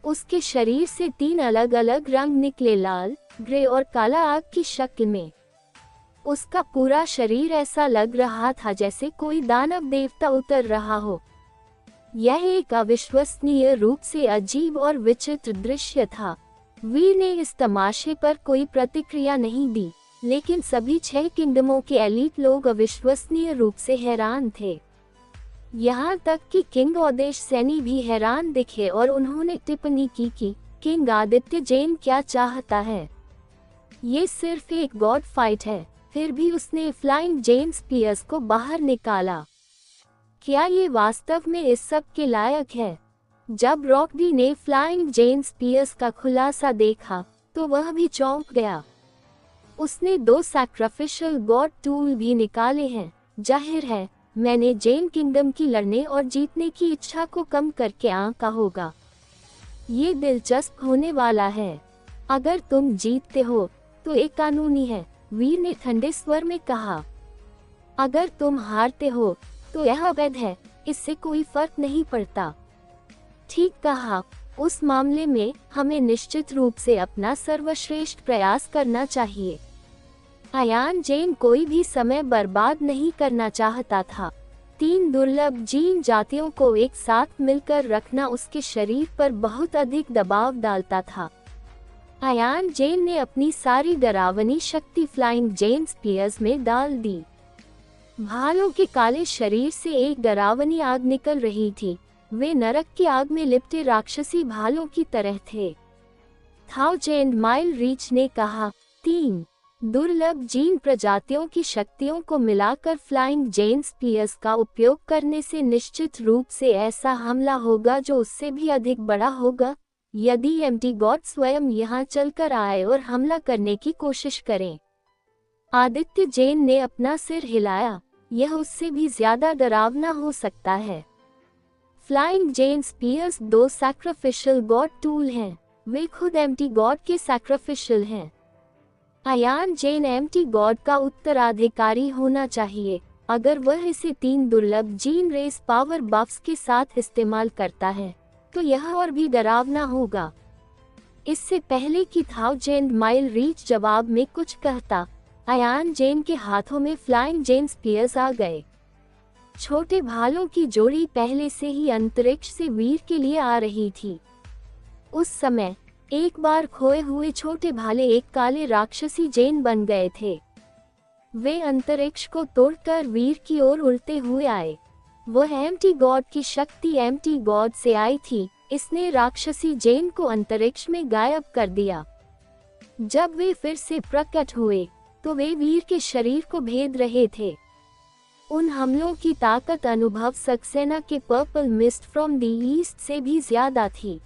उसके शरीर से 3 अलग अलग रंग निकले, लाल, ग्रे और काला आग की शक्ल में। उसका पूरा शरीर ऐसा लग रहा था जैसे कोई दानव देवता उतर रहा हो। यह एक अविश्वसनीय रूप से अजीब और विचित्र दृश्य था। वीर ने इस तमाशे पर कोई प्रतिक्रिया नहीं दी, लेकिन सभी 6 किंगडमों के एलीट लोग अविश्वसनीय रूप से हैरान थे। यहाँ तक कि किंग ओदेश सैनी भी हैरान दिखे और उन्होंने टिप्पणी की कि किंग आदित्य जेन क्या चाहता है। ये सिर्फ एक गॉड फाइट है। फिर भी उसने फ्लाइंग जेन स्पीयर्स को बाहर निकाला। क्या ये वास्तव में इस सब के लायक है? जब रॉकडी ने फ्लाइंग जेन स्पीयर्स का खुलासा देखा तो वह भी चौंक गया। उसने 2 सैक्रिफिशियल गॉड टूल भी निकाले हैं। जाहिर है मैंने जेन किंगडम की लड़ने और जीतने की इच्छा को कम करके आंका होगा। ये दिलचस्प होने वाला है। अगर तुम जीतते हो तो ये कानूनी है, वीर ने ठंडे स्वर में कहा। अगर तुम हारते हो तो यह अवैध है, इससे कोई फर्क नहीं पड़ता। ठीक कहा, उस मामले में हमें निश्चित रूप से अपना सर्वश्रेष्ठ प्रयास करना चाहिए। अयान जेन कोई भी समय बर्बाद नहीं करना चाहता था। 3 दुर्लभ जीन जातियों को एक साथ मिलकर रखना उसके शरीर पर बहुत अधिक दबाव डालता था। अयान जेन ने अपनी सारी डरावनी शक्ति फ्लाइंग जेन स्पीयर्स में डाल दी। भालों के काले शरीर से एक डरावनी आग निकल रही थी। वे नरक की आग में लिपटे राक्षसी भालों की तरह थे। 1000 माइल रीच ने कहा, 3 दुर्लभ जीन प्रजातियों की शक्तियों को मिलाकर फ्लाइंग जेन स्पीयर्स का उपयोग करने से निश्चित रूप से ऐसा हमला होगा जो उससे भी अधिक बड़ा होगा। यदि एम्प्टी गॉड स्वयं यहाँ चलकर आए और हमला करने की कोशिश करें। आदित्य जेन ने अपना सिर हिलाया, यह उससे भी ज्यादा डरावना हो सकता है। फ्लाइंग जेन स्पीयर्स 2 सैक्रिफिशियल गॉड टूल हैं, वे खुद एम्प्टी गॉड के सैक्रिफिशियल हैं। अयान जेन एम्प्टी गॉड का उत्तराधिकारी होना चाहिए। अगर वह इसे 3 दुर्लभ जीन रेस पावर बफ्स के साथ इस्तेमाल करता है तो यह और भी डरावना होगा। इससे पहले कि 1000 माइल रीच जवाब में कुछ कहता, अयान जेन के हाथों में फ्लाइंग जेन स्पीयर्स आ गए। छोटे भालों की जोड़ी पहले से ही अंतरिक्ष से वीर के लिए आ रही थी। उस समय एक बार खोए हुए छोटे भाले एक काले राक्षसी जेन बन गए थे। वे अंतरिक्ष को तोड़कर वीर की ओर उड़ते हुए आए। वह एम्प्टी गॉड की शक्ति एम्प्टी गॉड से आई थी। इसने राक्षसी जेन को अंतरिक्ष में गायब कर दिया। जब वे फिर से प्रकट हुए तो वे वीर के शरीर को भेद रहे थे। उन हमलों की ताकत अनुभव सक्सेना के purple mist from the east से भी ज्यादा थी।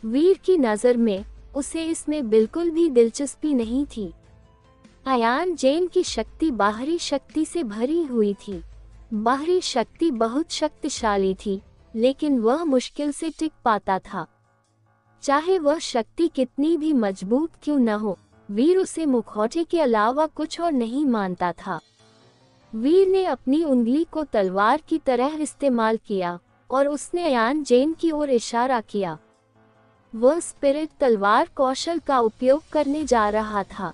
वीर की नजर में उसे इसमें बिल्कुल भी दिलचस्पी नहीं थी। अयान जेन की शक्ति बाहरी शक्ति से भरी हुई थी। बाहरी शक्ति बहुत शक्तिशाली थी, लेकिन वह मुश्किल से टिक पाता था। चाहे वह शक्ति कितनी भी मजबूत क्यों न हो, वीर उसे मुखौटे के अलावा कुछ और नहीं मानता था। वीर ने अपनी उंगली को तलवार की तरह इस्तेमाल किया और उसने अयान जेन की ओर इशारा किया। वह स्पिरिट तलवार कौशल का उपयोग करने जा रहा था।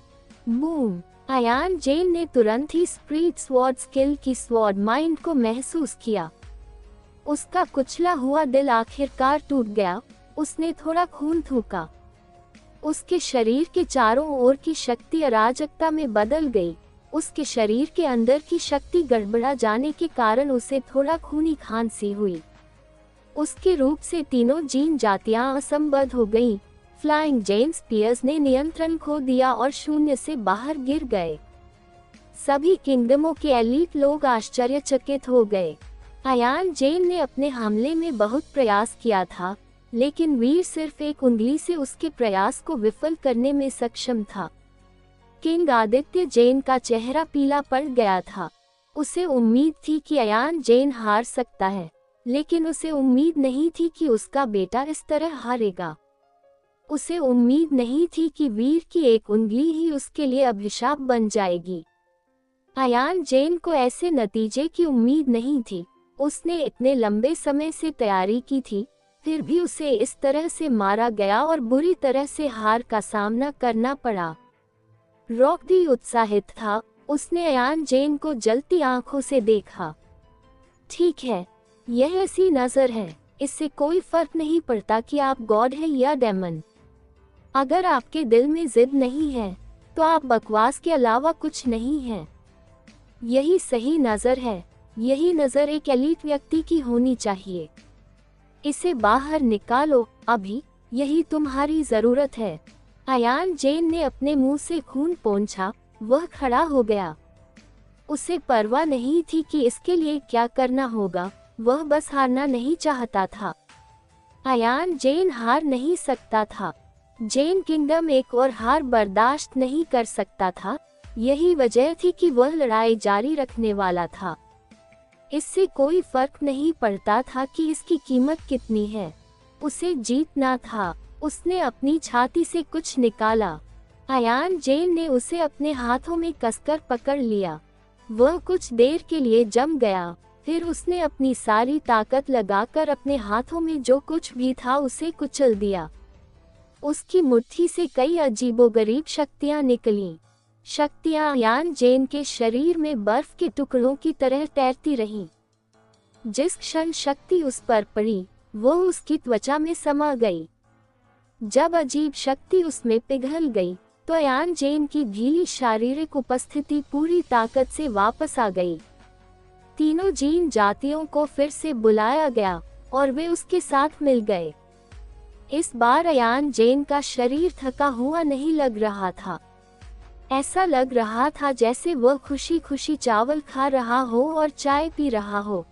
बूम! अयान जेन ने तुरंत ही स्प्रिट स्वॉर्ड स्किल की स्वॉर्ड माइंड को महसूस किया। उसका कुचला हुआ दिल आखिरकार टूट गया। उसने थोड़ा खून थूका। उसके शरीर के चारों ओर की शक्ति अराजकता में बदल गई। उसके शरीर के अंदर की शक्ति गड़बड़ा जाने के कारण उसे थोड़ा खूनी खांसी हुई। उसके रूप से तीनों जीन जातियां असंबद्ध हो गईं। फ्लाइंग जेन स्पीयर्स ने नियंत्रण खो दिया और शून्य से बाहर गिर गए। सभी किंगडमों के एलीट लोग आश्चर्यचकित हो गए। अयान जेन ने अपने हमले में बहुत प्रयास किया था, लेकिन वीर सिर्फ एक उंगली से उसके प्रयास को विफल करने में सक्षम था। किंग आदित्य जेन का चेहरा पीला पड़ गया था। उसे उम्मीद थी कि अयान जेन हार सकता है, लेकिन उसे उम्मीद नहीं थी कि उसका बेटा इस तरह हारेगा। उसे उम्मीद नहीं थी कि वीर की एक उंगली ही उसके लिए अभिशाप बन जाएगी। अयान जेन को ऐसे नतीजे की उम्मीद नहीं थी। उसने इतने लंबे समय से तैयारी की थी, फिर भी उसे इस तरह से मारा गया और बुरी तरह से हार का सामना करना पड़ा। रॉक भी उत्साहित था। उसने अयान जेन को जलती आंखों से देखा। ठीक है, यह ऐसी नजर है, इससे कोई फर्क नहीं पड़ता कि आप गॉड है या डेमन। अगर आपके दिल में जिद नहीं है तो आप बकवास के अलावा कुछ नहीं हैं। यही सही नजर है। यही नजर एक एलीट व्यक्ति की होनी चाहिए। इसे बाहर निकालो अभी, यही तुम्हारी जरूरत है। अयान जेन ने अपने मुंह से खून पोंछा। वह खड़ा हो गया। उसे परवाह नहीं थी कि इसके लिए क्या करना होगा। वह बस हारना नहीं चाहता था। अयान जेन हार नहीं सकता था। जेन किंगडम एक और हार बर्दाश्त नहीं कर सकता था। यही वजह थी कि वह लड़ाई जारी रखने वाला था। इससे कोई फर्क नहीं पड़ता था कि इसकी कीमत कितनी है। उसे जीतना था। उसने अपनी छाती से कुछ निकाला। अयान जेन ने उसे अपने हाथों में कसकर पकड़ लिया। वह कुछ देर के लिए जम गया, फिर उसने अपनी सारी ताकत लगाकर अपने हाथों में जो कुछ भी था उसे कुचल दिया। उसकी मुट्ठी से कई अजीबोगरीब शक्तियां निकलीं। शक्तियां अयान जेन के शरीर में बर्फ के टुकड़ों की तरह तैरती रहीं। जिस क्षण शक्ति उस पर पड़ी, वो उसकी त्वचा में समा गई। जब अजीब शक्ति उसमें पिघल गई, तो अयान जेन की ढीली शारीरिक उपस्थिति पूरी ताकत से वापस आ गई। तीनों जीन जातियों को फिर से बुलाया गया और वे उसके साथ मिल गए। इस बार अयान जेन का शरीर थका हुआ नहीं लग रहा था। ऐसा लग रहा था जैसे वह खुशी खुशी चावल खा रहा हो और चाय पी रहा हो।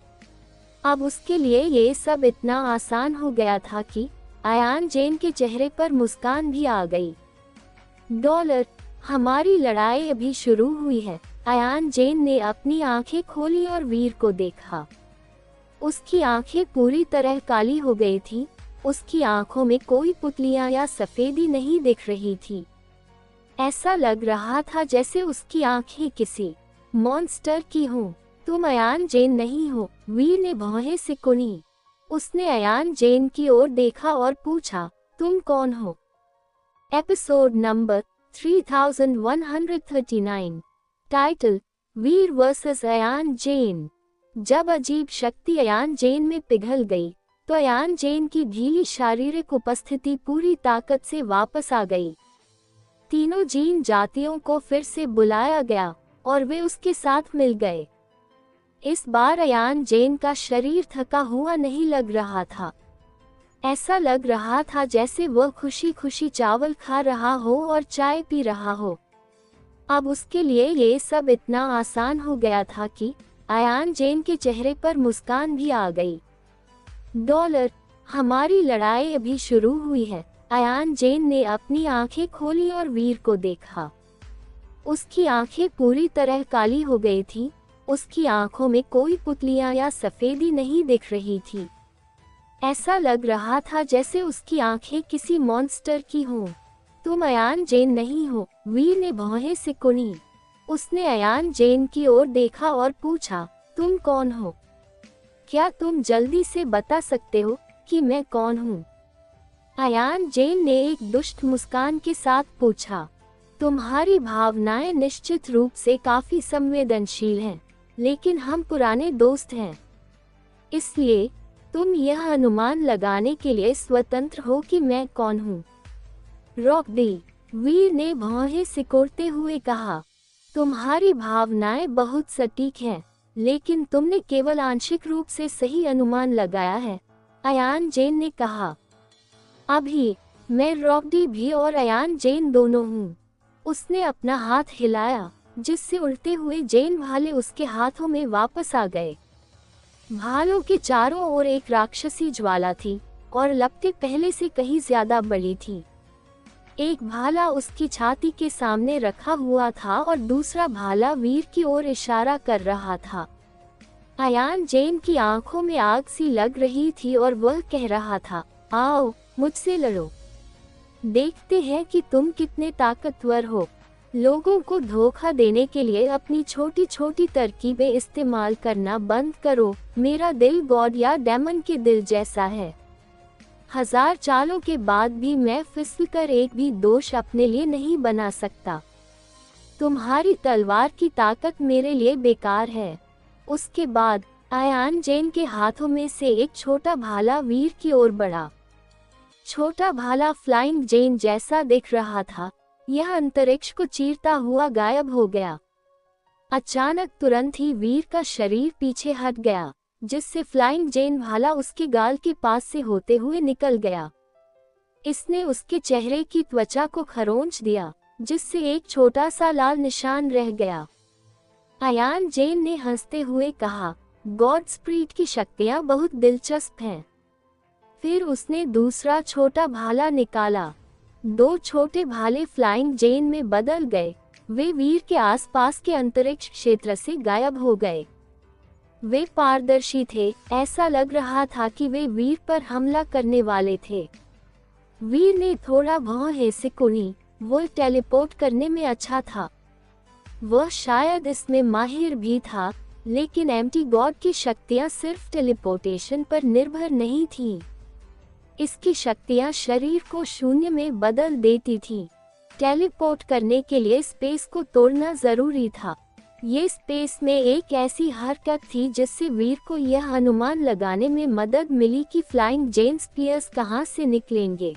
अब उसके लिए ये सब इतना आसान हो गया था कि अयान जेन के चेहरे पर मुस्कान भी आ गई। डॉलर, हमारी लड़ाई अभी शुरू हुई है। अयान जेन ने अपनी आंखें खोली और वीर को देखा। उसकी आंखें पूरी तरह काली हो गई थीं। उसकी आंखों में कोई पुतलियां या सफेदी नहीं दिख रही थी। ऐसा लग रहा था जैसे उसकी आंखें किसी मॉन्स्टर की हों। तुम अयान जेन नहीं हो, वीर ने भौहें सिकुड़ी। उसने अयान जेन की ओर देखा और पूछा, तुम कौन हो? Episode number 3139। टाइटल, वीर वर्सेस अयान जेन। जब अजीब शक्ति अयान जेन में पिघल गई, तो अयान जेन की ढीली शारीरिक उपस्थिति पूरी ताकत से वापस आ गई। तीनों जीन जातियों को फिर से बुलाया गया और वे उसके साथ मिल गए। इस बार अयान जेन का शरीर थका हुआ नहीं लग रहा था। ऐसा लग रहा था जैसे वह खुशी खुशी चावल खा रहा हो और चाय पी रहा हो। अब उसके लिए ये सब इतना आसान हो गया था कि अयान जेन के चेहरे पर मुस्कान भी आ गई। डॉलर, हमारी लड़ाई अभी शुरू हुई है। अयान जेन ने अपनी आंखें खोली और वीर को देखा। उसकी आंखें पूरी तरह काली हो गई थीं। उसकी आंखों में कोई पुतलियां या सफेदी नहीं दिख रही थी। ऐसा लग रहा था जैसे उसकी आंखें किसी मॉन्स्टर की हों। तुम अयान जेन नहीं हो, वीर ने भौहें सिकुड़ी। उसने अयान जेन की ओर देखा और पूछा, तुम कौन हो? क्या तुम जल्दी से बता सकते हो कि मैं कौन हूँ? अयान जेन ने एक दुष्ट मुस्कान के साथ पूछा, तुम्हारी भावनाएं निश्चित रूप से काफी संवेदनशील हैं, लेकिन हम पुराने दोस्त हैं। इसलिए तुम यह अनुमान लगाने के लिए स्वतंत्र हो कि मैं कौन हूँ। रॉकडी, वीर ने भौहें सिकोड़ते हुए कहा, तुम्हारी भावनाएं बहुत सटीक हैं, लेकिन तुमने केवल आंशिक रूप से सही अनुमान लगाया है। अयान जेन ने कहा, अभी मैं रॉकडी भी और अयान जेन दोनों हूँ। उसने अपना हाथ हिलाया, जिससे उड़ते हुए जेन भाले उसके हाथों में वापस आ गए। भालों के चारों ओर एक राक्षसी ज्वाला थी और लपटें पहले से कहीं ज्यादा बड़ी थी। एक भाला उसकी छाती के सामने रखा हुआ था और दूसरा भाला वीर की ओर इशारा कर रहा था। अयान जेन की आंखों में आग सी लग रही थी और वह कह रहा था, आओ मुझसे लड़ो। देखते हैं कि तुम कितने ताकतवर हो। लोगों को धोखा देने के लिए अपनी छोटी छोटी तरकीबें इस्तेमाल करना बंद करो। मेरा दिल गॉड या डेमन के दिल जैसा है। 1000 चालों के बाद भी मैं फिसलकर एक भी दोष अपने लिए नहीं बना सकता। तुम्हारी तलवार की ताकत मेरे लिए बेकार है। उसके बाद अयान जेन के हाथों में से एक छोटा भाला वीर की ओर बढ़ा। छोटा भाला फ्लाइंग जेन जैसा दिख रहा था। यह अंतरिक्ष को चीरता हुआ गायब हो गया। अचानक तुरंत ही वीर का शरीर पीछे हट गया, जिससे फ्लाइंग जेन भाला उसके गाल के पास से होते हुए निकल गया। इसने उसके चेहरे की त्वचा को खरोंच दिया, जिससे एक छोटा सा लाल निशान रह गया। अयान जेन ने हंसते हुए कहा, गॉड स्प्रीट की शक्तियां बहुत दिलचस्प हैं। फिर उसने दूसरा छोटा भाला निकाला। 2 छोटे भाले फ्लाइंग जेन में बदल गए। वे वीर के आसपास के अंतरिक्ष क्षेत्र से गायब हो गए। वे पारदर्शी थे। ऐसा लग रहा था कि वे वीर पर हमला करने वाले थे। वीर ने थोड़ा भौहें सिकुड़ी वो टेलीपोर्ट करने में अच्छा था। वह शायद इसमें माहिर भी था, लेकिन एम्प्टी गॉड की शक्तियां सिर्फ टेलीपोर्टेशन पर निर्भर नहीं थीं। इसकी शक्तियां शरीर को शून्य में बदल देती थीं। टेलीपोर्ट करने के लिए स्पेस को तोड़ना जरूरी था। ये स्पेस में एक ऐसी हरकत थी जिससे वीर को यह अनुमान लगाने में मदद मिली कि फ्लाइंग जेन स्पीयर्स कहां से निकलेंगे।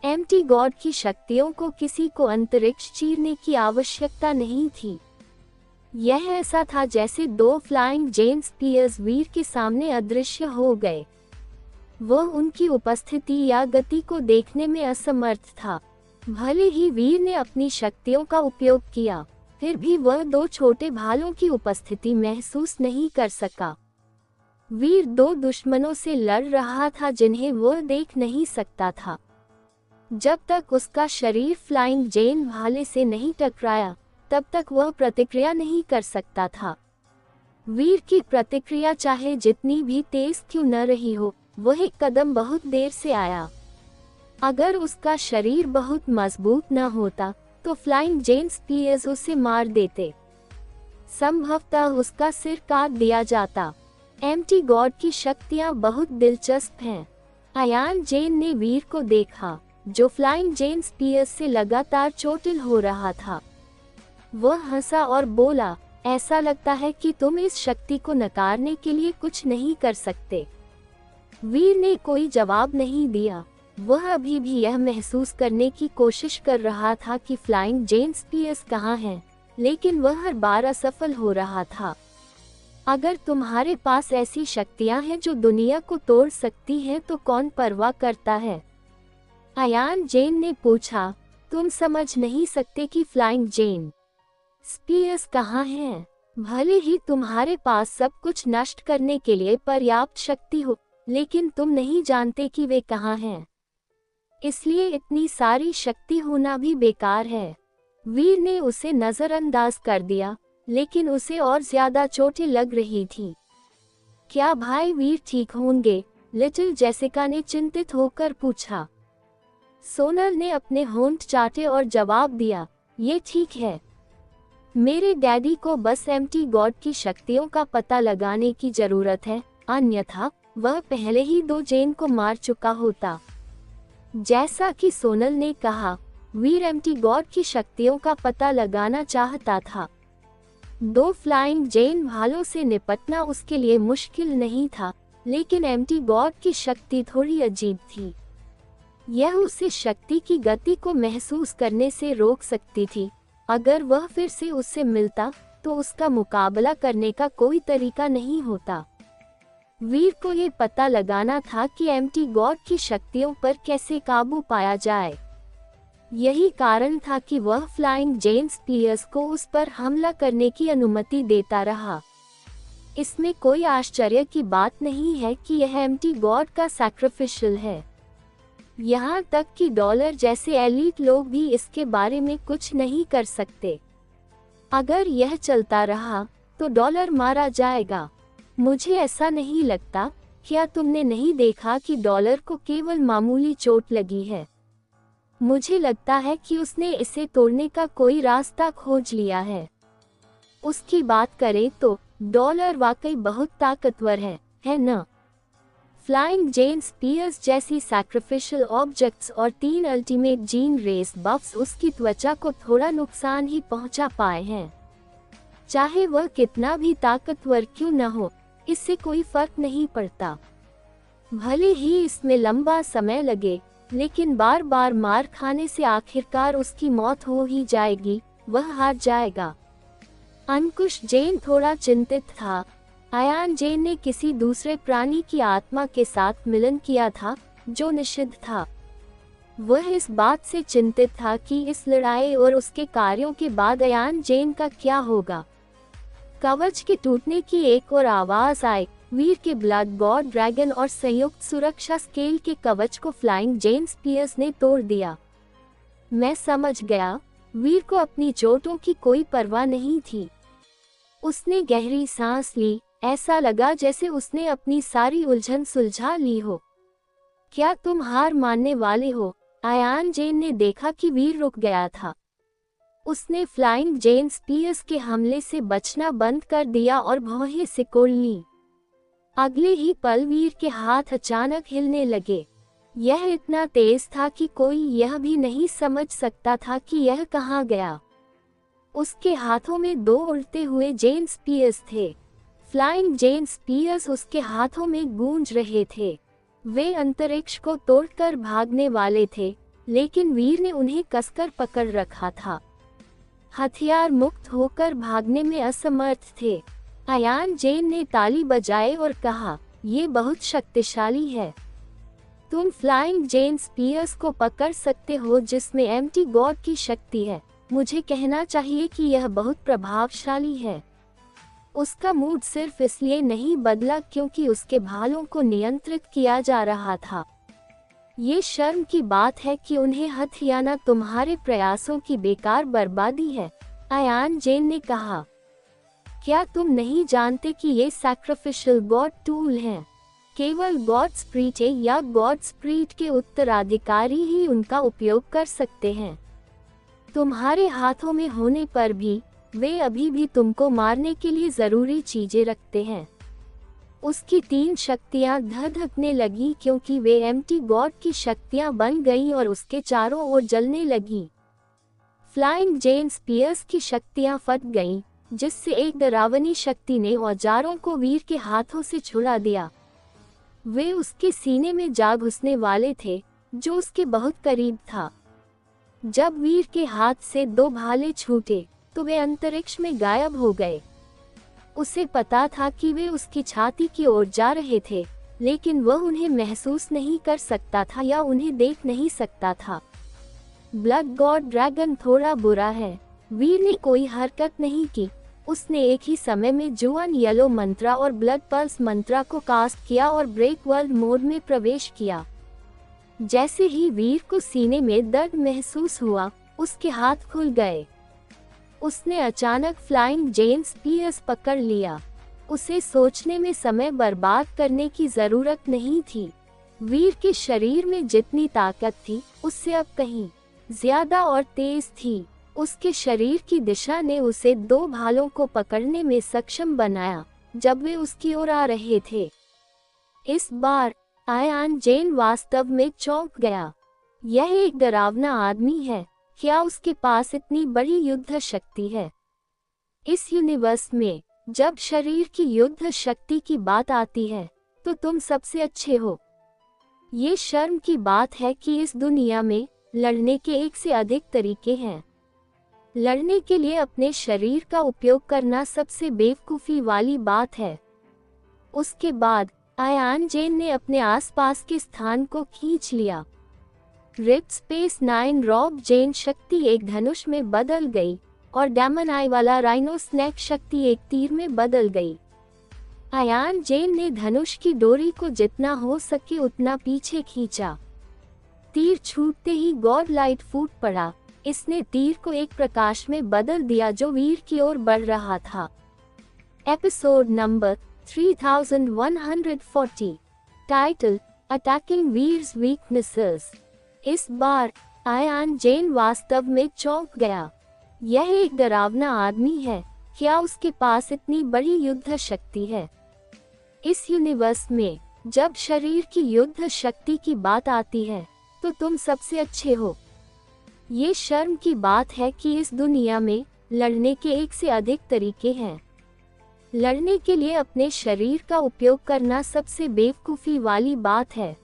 एम्प्टी गॉड की शक्तियों को किसी को अंतरिक्ष चीरने की आवश्यकता नहीं थी। यह ऐसा था जैसे दो फ्लाइंग जेन स्पीयर्स वीर के सामने अदृश्य हो गए। वह उनकी उपस्थिति या गति को देखने में असमर्थ था। भले ही वीर ने अपनी शक्तियों का उपयोग किया, फिर भी वह दो छोटे भालों की उपस्थिति महसूस नहीं कर सका। वीर दो दुश्मनों से लड़ रहा था जिन्हें वह देख नहीं सकता था। जब तक उसका शरीर फ्लाइंग जेन भाले से नहीं टकराया, तब तक वह प्रतिक्रिया नहीं कर सकता था। वीर की प्रतिक्रिया चाहे जितनी भी तेज क्यों न रही हो, वह एक कदम बहुत देर से आया। अगर उसका शरीर बहुत मजबूत न होता तो फ्लाइंग जेन स्पीयर्स उसे मार देते। संभवतः उसका सिर काट दिया जाता। एम्प्टी गॉड की शक्तियां बहुत दिलचस्प हैं। अयान जेन ने वीर को देखा, जो फ्लाइंग जेन स्पीयर्स से लगातार चोटिल हो रहा था। वह हंसा और बोला, ऐसा लगता है कि तुम इस शक्ति को नकारने के लिए कुछ नहीं कर सकते। वीर ने कोई जवाब नहीं दिया। वह अभी भी यह महसूस करने की कोशिश कर रहा था कि फ्लाइंग जेन स्पीयर्स कहाँ हैं, लेकिन वह हर बार असफल हो रहा था। अगर तुम्हारे पास ऐसी शक्तियां हैं जो दुनिया को तोड़ सकती हैं, तो कौन परवाह करता है? अयान जेन ने पूछा, तुम समझ नहीं सकते कि फ्लाइंग जेन स्पीयर्स कहाँ हैं? भले ही तुम्हारे पास सब कुछ नष्ट करने के लिए पर्याप्त शक्ति हो, लेकिन तुम नहीं जानते कि वे कहाँ हैं। इसलिए इतनी सारी शक्ति होना भी बेकार है। वीर ने उसे नजरअंदाज कर दिया, लेकिन उसे और ज्यादा चोटें लग रही थी। क्या भाई वीर ठीक होंगे? लिटिल जेसिका ने चिंतित होकर पूछा। सोनल ने अपने होंठ चाटे और जवाब दिया, ये ठीक है। मेरे डैडी को बस एम्प्टी गॉड की शक्तियों का पता लगाने की जरूरत है, अन्यथा वह पहले ही दो जेन को मार चुका होता। जैसा कि सोनल ने कहा, वीर एम्प्टी गॉड की शक्तियों का पता लगाना चाहता था। दो फ्लाइंग जेन भालों से निपटना उसके लिए मुश्किल नहीं था, लेकिन एम्प्टी गॉड की शक्ति थोड़ी अजीब थी। यह उसे शक्ति की गति को महसूस करने से रोक सकती थी। अगर वह फिर से उससे मिलता, तो उसका मुकाबला करने का कोई तरीका नहीं होता। वीर को ये पता लगाना था कि एम्प्टी गॉड की शक्तियों पर कैसे काबू पाया जाए। यही कारण था कि वह फ्लाइंग जेन स्पीयर्स को उस पर हमला करने की अनुमति देता रहा। इसमें कोई आश्चर्य की बात नहीं है कि यह एम्प्टी गॉड का सैक्रिफिशियल है। यहाँ तक कि डॉलर जैसे एलीट लोग भी इसके बारे में कुछ नहीं कर सकते। अगर यह चलता रहा, तो डॉलर मारा जाएगा। मुझे ऐसा नहीं लगता। क्या तुमने नहीं देखा कि डॉलर को केवल मामूली चोट लगी है? मुझे लगता है कि उसने इसे तोड़ने का कोई रास्ता खोज लिया है। उसकी बात करें तो डॉलर वाकई बहुत ताकतवर है न? फ्लाइंग जेन स्पीयर्स जैसी सैक्रिफिशियल ऑब्जेक्ट्स और 3 अल्टीमेट जीन रेस बफ्स उसकी त्वचा को थोड़ा नुकसान ही पहुंचा पाए हैं। चाहे वह कितना भी ताकतवर क्यों न हो, इससे कोई फर्क नहीं पड़ता। भले ही इसमें लंबा समय लगे, लेकिन बार बार मार खाने से आखिरकार उसकी मौत हो ही जाएगी। वह हार जाएगा। अंकुश जेन थोड़ा चिंतित था। अयान जेन ने किसी दूसरे प्राणी की आत्मा के साथ मिलन किया था, जो निषिद्ध था। वह इस बात से चिंतित था कि इस लड़ाई और उसके कार्यों के बाद अयान जेन का क्या होगा। कवच के टूटने की एक और आवाज आई। वीर के ब्लड गॉड ड्रैगन और संयुक्त सुरक्षा स्केल के कवच को फ्लाइंग जेन स्पीयर्स ने तोड़ दिया। मैं समझ गया। वीर को अपनी चोटों की कोई परवाह नहीं थी। उसने गहरी सांस ली। ऐसा लगा जैसे उसने अपनी सारी उलझन सुलझा ली हो। क्या तुम हार मानने वाले हो? अयान जेन ने देखा कि वीर रुक गया था। उसने फ्लाइंग जेन स्पीयर्स के हमले से बचना बंद कर दिया और भौहें सिकोड़ ली। अगले ही पल वीर के हाथ अचानक हिलने लगे। यह इतना तेज था कि कोई यह भी नहीं समझ सकता था कि यह कहाँ गया। उसके हाथों में 2 उड़ते हुए जेन स्पीयर्स थे। फ्लाइंग जेन स्पीयर्स उसके हाथों में गूंज रहे थे। वे अंतरिक्ष को तोड़कर भागने वाले थे, लेकिन वीर ने उन्हें कसकर पकड़ रखा था। हथियार मुक्त होकर भागने में असमर्थ थे। अयान जेन ने ताली बजाए और कहा, ये बहुत शक्तिशाली है। तुम फ्लाइंग जेन स्पीयर्स को पकड़ सकते हो जिसमें एम्प्टी गॉड की शक्ति है। मुझे कहना चाहिए कि यह बहुत प्रभावशाली है। उसका मूड सिर्फ इसलिए नहीं बदला क्योंकि उसके भालों को नियंत्रित किया जा रहा था। ये शर्म की बात है कि उन्हें हथियाना तुम्हारे प्रयासों की बेकार बर्बादी है, अयान जेन ने कहा। क्या तुम नहीं जानते कि ये सैक्रिफिशियल गॉड टूल हैं? केवल गॉड स्प्रीट या गॉड स्प्रीट के उत्तराधिकारी ही उनका उपयोग कर सकते हैं। तुम्हारे हाथों में होने पर भी वे अभी भी तुमको मारने के लिए जरूरी चीजें रखते हैं। उसकी 3 शक्तियां धधकने लगी क्योंकि वे एम्प्टी गॉड की शक्तियां बन गईं और उसके चारों ओर जलने लगी। फ्लाइंग जेन स्पीयर्स की शक्तियां फट गईं, जिससे एक डरावनी शक्ति ने औजारों को वीर के हाथों से छुड़ा दिया। वे उसके सीने में जा घुसने वाले थे, जो उसके बहुत करीब था। जब वीर के हाथ से 2 भाले छूटे तो वे अंतरिक्ष में गायब हो गए। उसे पता था कि वे उसकी छाती की ओर जा रहे थे, लेकिन वह उन्हें महसूस नहीं कर सकता था या उन्हें देख नहीं सकता था। ब्लड गॉड ड्रैगन थोड़ा बुरा है। वीर ने कोई हरकत नहीं की। उसने एक ही समय में जुआन येलो मंत्रा और ब्लड पल्स मंत्रा को कास्ट किया और ब्रेक वर्ल्ड मोड में प्रवेश किया। जैसे ही वीर को सीने में दर्द महसूस हुआ, उसके हाथ खुल गए। उसने अचानक फ्लाइंग जेन स्पीयर्स पकड़ लिया। उसे सोचने में समय बर्बाद करने की जरूरत नहीं थी। वीर के शरीर में जितनी ताकत थी, उससे अब कहीं ज्यादा और तेज थी। उसके शरीर की दिशा ने उसे 2 भालों को पकड़ने में सक्षम बनाया जब वे उसकी ओर आ रहे थे। इस बार अयान जेन वास्तव में चौंक गया। यह एक डरावना आदमी है। क्या उसके पास इतनी बड़ी युद्ध शक्ति है? इस यूनिवर्स में जब शरीर की युद्ध शक्ति की बात आती है तो तुम सबसे अच्छे हो। ये शर्म की बात है कि इस दुनिया में लड़ने के 1 से अधिक तरीके हैं। लड़ने के लिए अपने शरीर का उपयोग करना सबसे बेवकूफ़ी वाली बात है। उसके बाद अयान जेन ने अपने आसपास के स्थान को खींच लिया। रिप्ट स्पेस 9 रॉब जेन शक्ति एक धनुष में बदल गई और डेमन आई वाला राइनो स्नैक शक्ति एक तीर में बदल गई। अयान जेन ने धनुष की डोरी को जितना हो सके उतना पीछे खींचा। तीर छूटते ही गॉड लाइट फूट पड़ा। इसने तीर को एक प्रकाश में बदल दिया जो वीर की ओर बढ़ रहा था। Episode number 3140। Title, attacking Veer's weaknesses. इस बार अयान जेन वास्तव में चौंक गया। यह एक डरावना आदमी है। क्या उसके पास इतनी बड़ी युद्ध शक्ति है? इस यूनिवर्स में जब शरीर की युद्ध शक्ति की बात आती है तो तुम सबसे अच्छे हो। ये शर्म की बात है कि इस दुनिया में लड़ने के 1 से अधिक तरीके हैं। लड़ने के लिए अपने शरीर का उपयोग करना सबसे बेवकूफ़ी वाली बात है।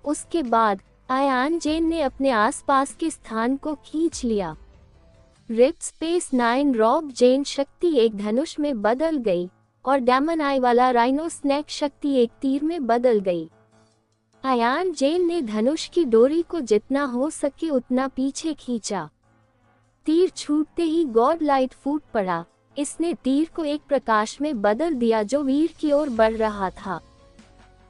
उसके बाद अयान जेन ने अपने आसपास के स्थान को खींच लिया। रिप्ट स्पेस 9 रॉब जेन शक्ति एक धनुष में बदल गई और डेमन आई वाला राइनो स्नैक शक्ति एक तीर में बदल गई। अयान जेन ने धनुष की डोरी को जितना हो सके उतना पीछे खींचा। तीर छूटते ही गॉड लाइट फूट पड़ा। इसने तीर को एक प्रकाश में बदल दिया जो वीर की ओर बढ़ रहा था।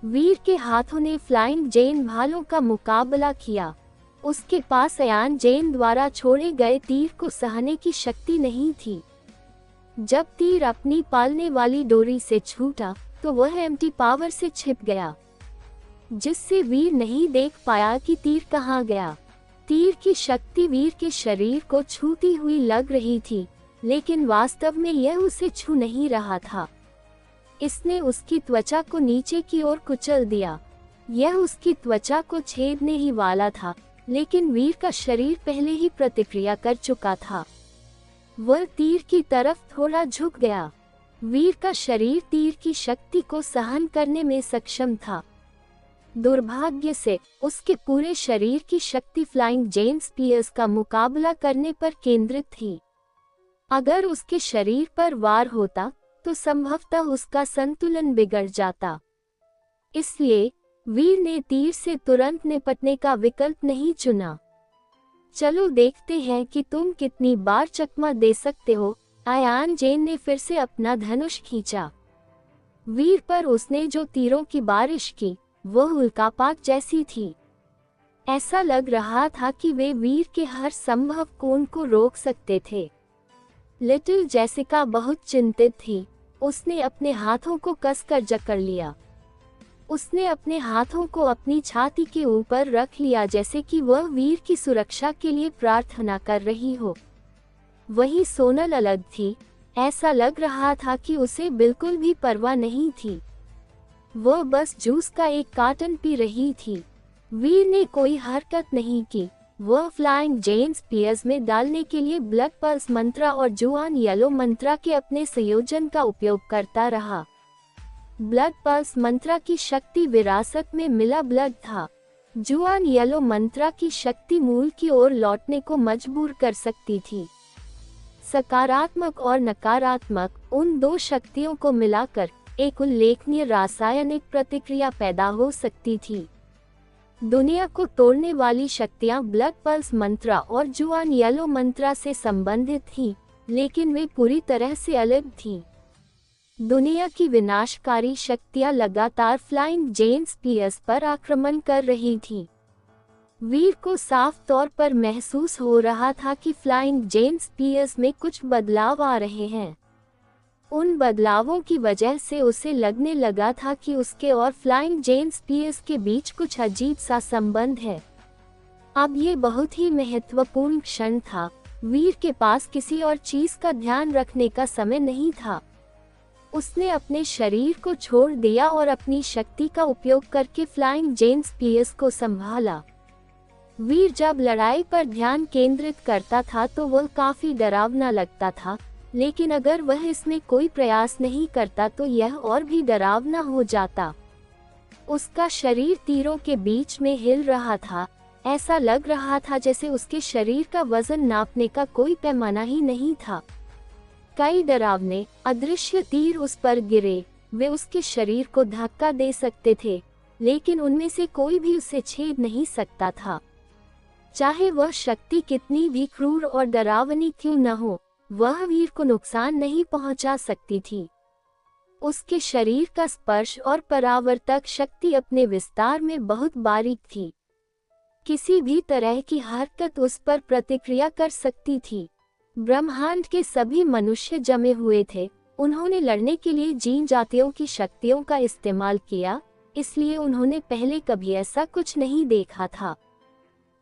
वीर के हाथों ने फ्लाइंग जेन भालों का मुकाबला किया। उसके पास अयान जेन द्वारा छोड़े गए तीर को सहने की शक्ति नहीं थी। जब तीर अपनी पालने वाली डोरी से छूटा तो वह एम्प्टी पावर से छिप गया। जिससे वीर नहीं देख पाया कि तीर कहाँ गया। तीर की शक्ति वीर के शरीर को छूती हुई लग रही थी, लेकिन वास्तव में यह उसे छू नहीं रहा था। इसने उसकी त्वचा को नीचे की ओर कुचल दिया। यह उसकी त्वचा को छेदने ही वाला था, लेकिन वीर का शरीर पहले ही प्रतिक्रिया कर चुका था। वह तीर की तरफ थोड़ा झुक गया। वीर का शरीर तीर की शक्ति को सहन करने में सक्षम था। दुर्भाग्य से उसके पूरे शरीर की शक्ति फ्लाइंग जेम्स पियर्स का मुकाबला करने पर केंद्रित थी। अगर उसके शरीर पर वार होता तो संभवतः उसका संतुलन बिगड़ जाता। इसलिए वीर ने तीर से तुरंत निपटने का विकल्प नहीं चुना। चलो देखते हैं कि तुम कितनी बार चकमा दे सकते हो। अयान जेन ने फिर से अपना धनुष खींचा। वीर पर उसने जो तीरों की बारिश की वह उल्कापात जैसी थी। ऐसा लग रहा था कि वे वीर के हर संभव कोण को रोक सकते थे। लिटिल जेसिका बहुत चिंतित थी। उसने अपने हाथों को कसकर जकड़ लिया। उसने अपने हाथों को अपनी छाती के ऊपर रख लिया, जैसे कि वह वीर की सुरक्षा के लिए प्रार्थना कर रही हो। वही सोनल अलग थी। ऐसा लग रहा था कि उसे बिल्कुल भी परवाह नहीं थी। वह बस जूस का एक कार्टन पी रही थी। वीर ने कोई हरकत नहीं की। वह फ्लाइंग जेम्स पियर्स में डालने के लिए ब्लड पल्स मंत्रा और जुआन येलो मंत्रा के अपने संयोजन का उपयोग करता रहा। ब्लड पल्स मंत्रा की शक्ति विरासत में मिला ब्लड था। जुआन येलो मंत्रा की शक्ति मूल की ओर लौटने को मजबूर कर सकती थी। सकारात्मक और नकारात्मक उन दो शक्तियों को मिलाकर एक उल्लेखनीय रासायनिक प्रतिक्रिया पैदा हो सकती थी। दुनिया को तोड़ने वाली शक्तियां ब्लड पल्स मंत्रा और जुआन येलो मंत्रा से संबंधित थीं, लेकिन वे पूरी तरह से अलग थीं। दुनिया की विनाशकारी शक्तियां लगातार फ्लाइंग जेम्स पियर्स पर आक्रमण कर रही थीं। वीर को साफ तौर पर महसूस हो रहा था कि फ्लाइंग जेम्स पियर्स में कुछ बदलाव आ रहे हैं। उन बदलावों की वजह से उसे लगने लगा था कि उसके और फ्लाइंग जेम्स पियर्स के बीच कुछ अजीब सा संबंध है। अब ये बहुत ही महत्वपूर्ण क्षण था। वीर के पास किसी और चीज का ध्यान रखने का समय नहीं था। उसने अपने शरीर को छोड़ दिया और अपनी शक्ति का उपयोग करके फ्लाइंग जेम्स पियर्स को संभाला। वीर जब लड़ाई पर ध्यान केंद्रित करता था तो वह काफी डरावना लगता था, लेकिन अगर वह इसमें कोई प्रयास नहीं करता तो यह और भी डरावना हो जाता। उसका शरीर तीरों के बीच में हिल रहा था। ऐसा लग रहा था जैसे उसके शरीर का वजन नापने का कोई पैमाना ही नहीं था। कई डरावने अदृश्य तीर उस पर गिरे। वे उसके शरीर को धक्का दे सकते थे, लेकिन उनमें से कोई भी उसे छेद नहीं सकता था। चाहे वह शक्ति कितनी भी क्रूर और डरावनी क्यों न हो, वह वीर को नुकसान नहीं पहुंचा सकती थी। उसके शरीर का स्पर्श और परावर्तक शक्ति अपने विस्तार में बहुत बारीक थी। किसी भी तरह की हरकत उस पर प्रतिक्रिया कर सकती थी। ब्रह्मांड के सभी मनुष्य जमे हुए थे। उन्होंने लड़ने के लिए जीन जातियों की शक्तियों का इस्तेमाल किया, इसलिए उन्होंने पहले कभी ऐसा कुछ नहीं देखा था।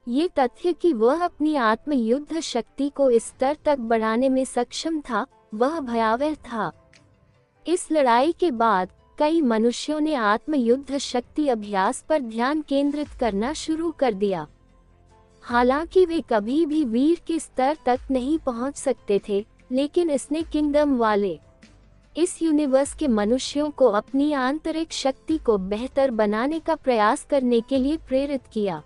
ये तथ्य कि वह अपनी आत्म युद्ध शक्ति को इस स्तर तक बढ़ाने में सक्षम था, वह भयावह था। इस लड़ाई के बाद कई मनुष्यों ने आत्म युद्ध शक्ति अभ्यास पर ध्यान केंद्रित करना शुरू कर दिया। हालांकि वे कभी भी वीर के स्तर तक नहीं पहुंच सकते थे, लेकिन इसने किंगडम वाले इस यूनिवर्स के मनुष्यों को अपनी आंतरिक शक्ति को बेहतर बनाने का प्रयास करने के लिए प्रेरित किया।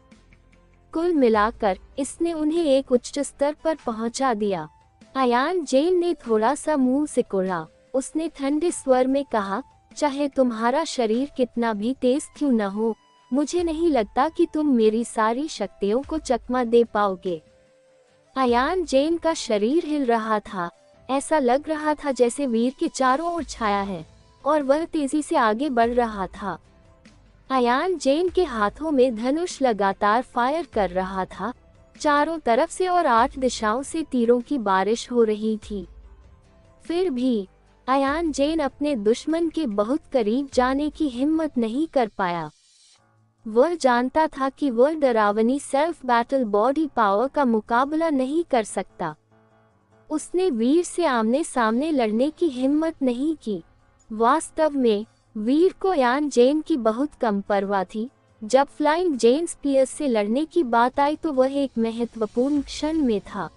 कुल मिलाकर इसने उन्हें एक उच्च स्तर पर पहुंचा दिया। अयान जेन ने थोड़ा सा मुंह सिकोड़ा। उसने ठंडे स्वर में कहा, चाहे तुम्हारा शरीर कितना भी तेज क्यों न हो, मुझे नहीं लगता कि तुम मेरी सारी शक्तियों को चकमा दे पाओगे। अयान जेन का शरीर हिल रहा था। ऐसा लग रहा था जैसे वीर के चारों ओर छाया है और वह तेजी से आगे बढ़ रहा था। अयान जेन के हाथों में धनुष लगातार फायर कर रहा था। चारों तरफ से और 8 दिशाओं से तीरों की बारिश हो रही थी। फिर भी अयान जेन अपने दुश्मन के बहुत करीब जाने की हिम्मत नहीं कर पाया। वह जानता था कि वह डरावनी सेल्फ बैटल बॉडी पावर का मुकाबला नहीं कर सकता। उसने वीर से आमने सामने लड़ने की हिम्मत नहीं की। वास्तव में वीर को यान जेन की बहुत कम परवाह थी। जब फ्लाइंग जेन स्पीयर्स से लड़ने की बात आई तो वह एक महत्वपूर्ण क्षण में था।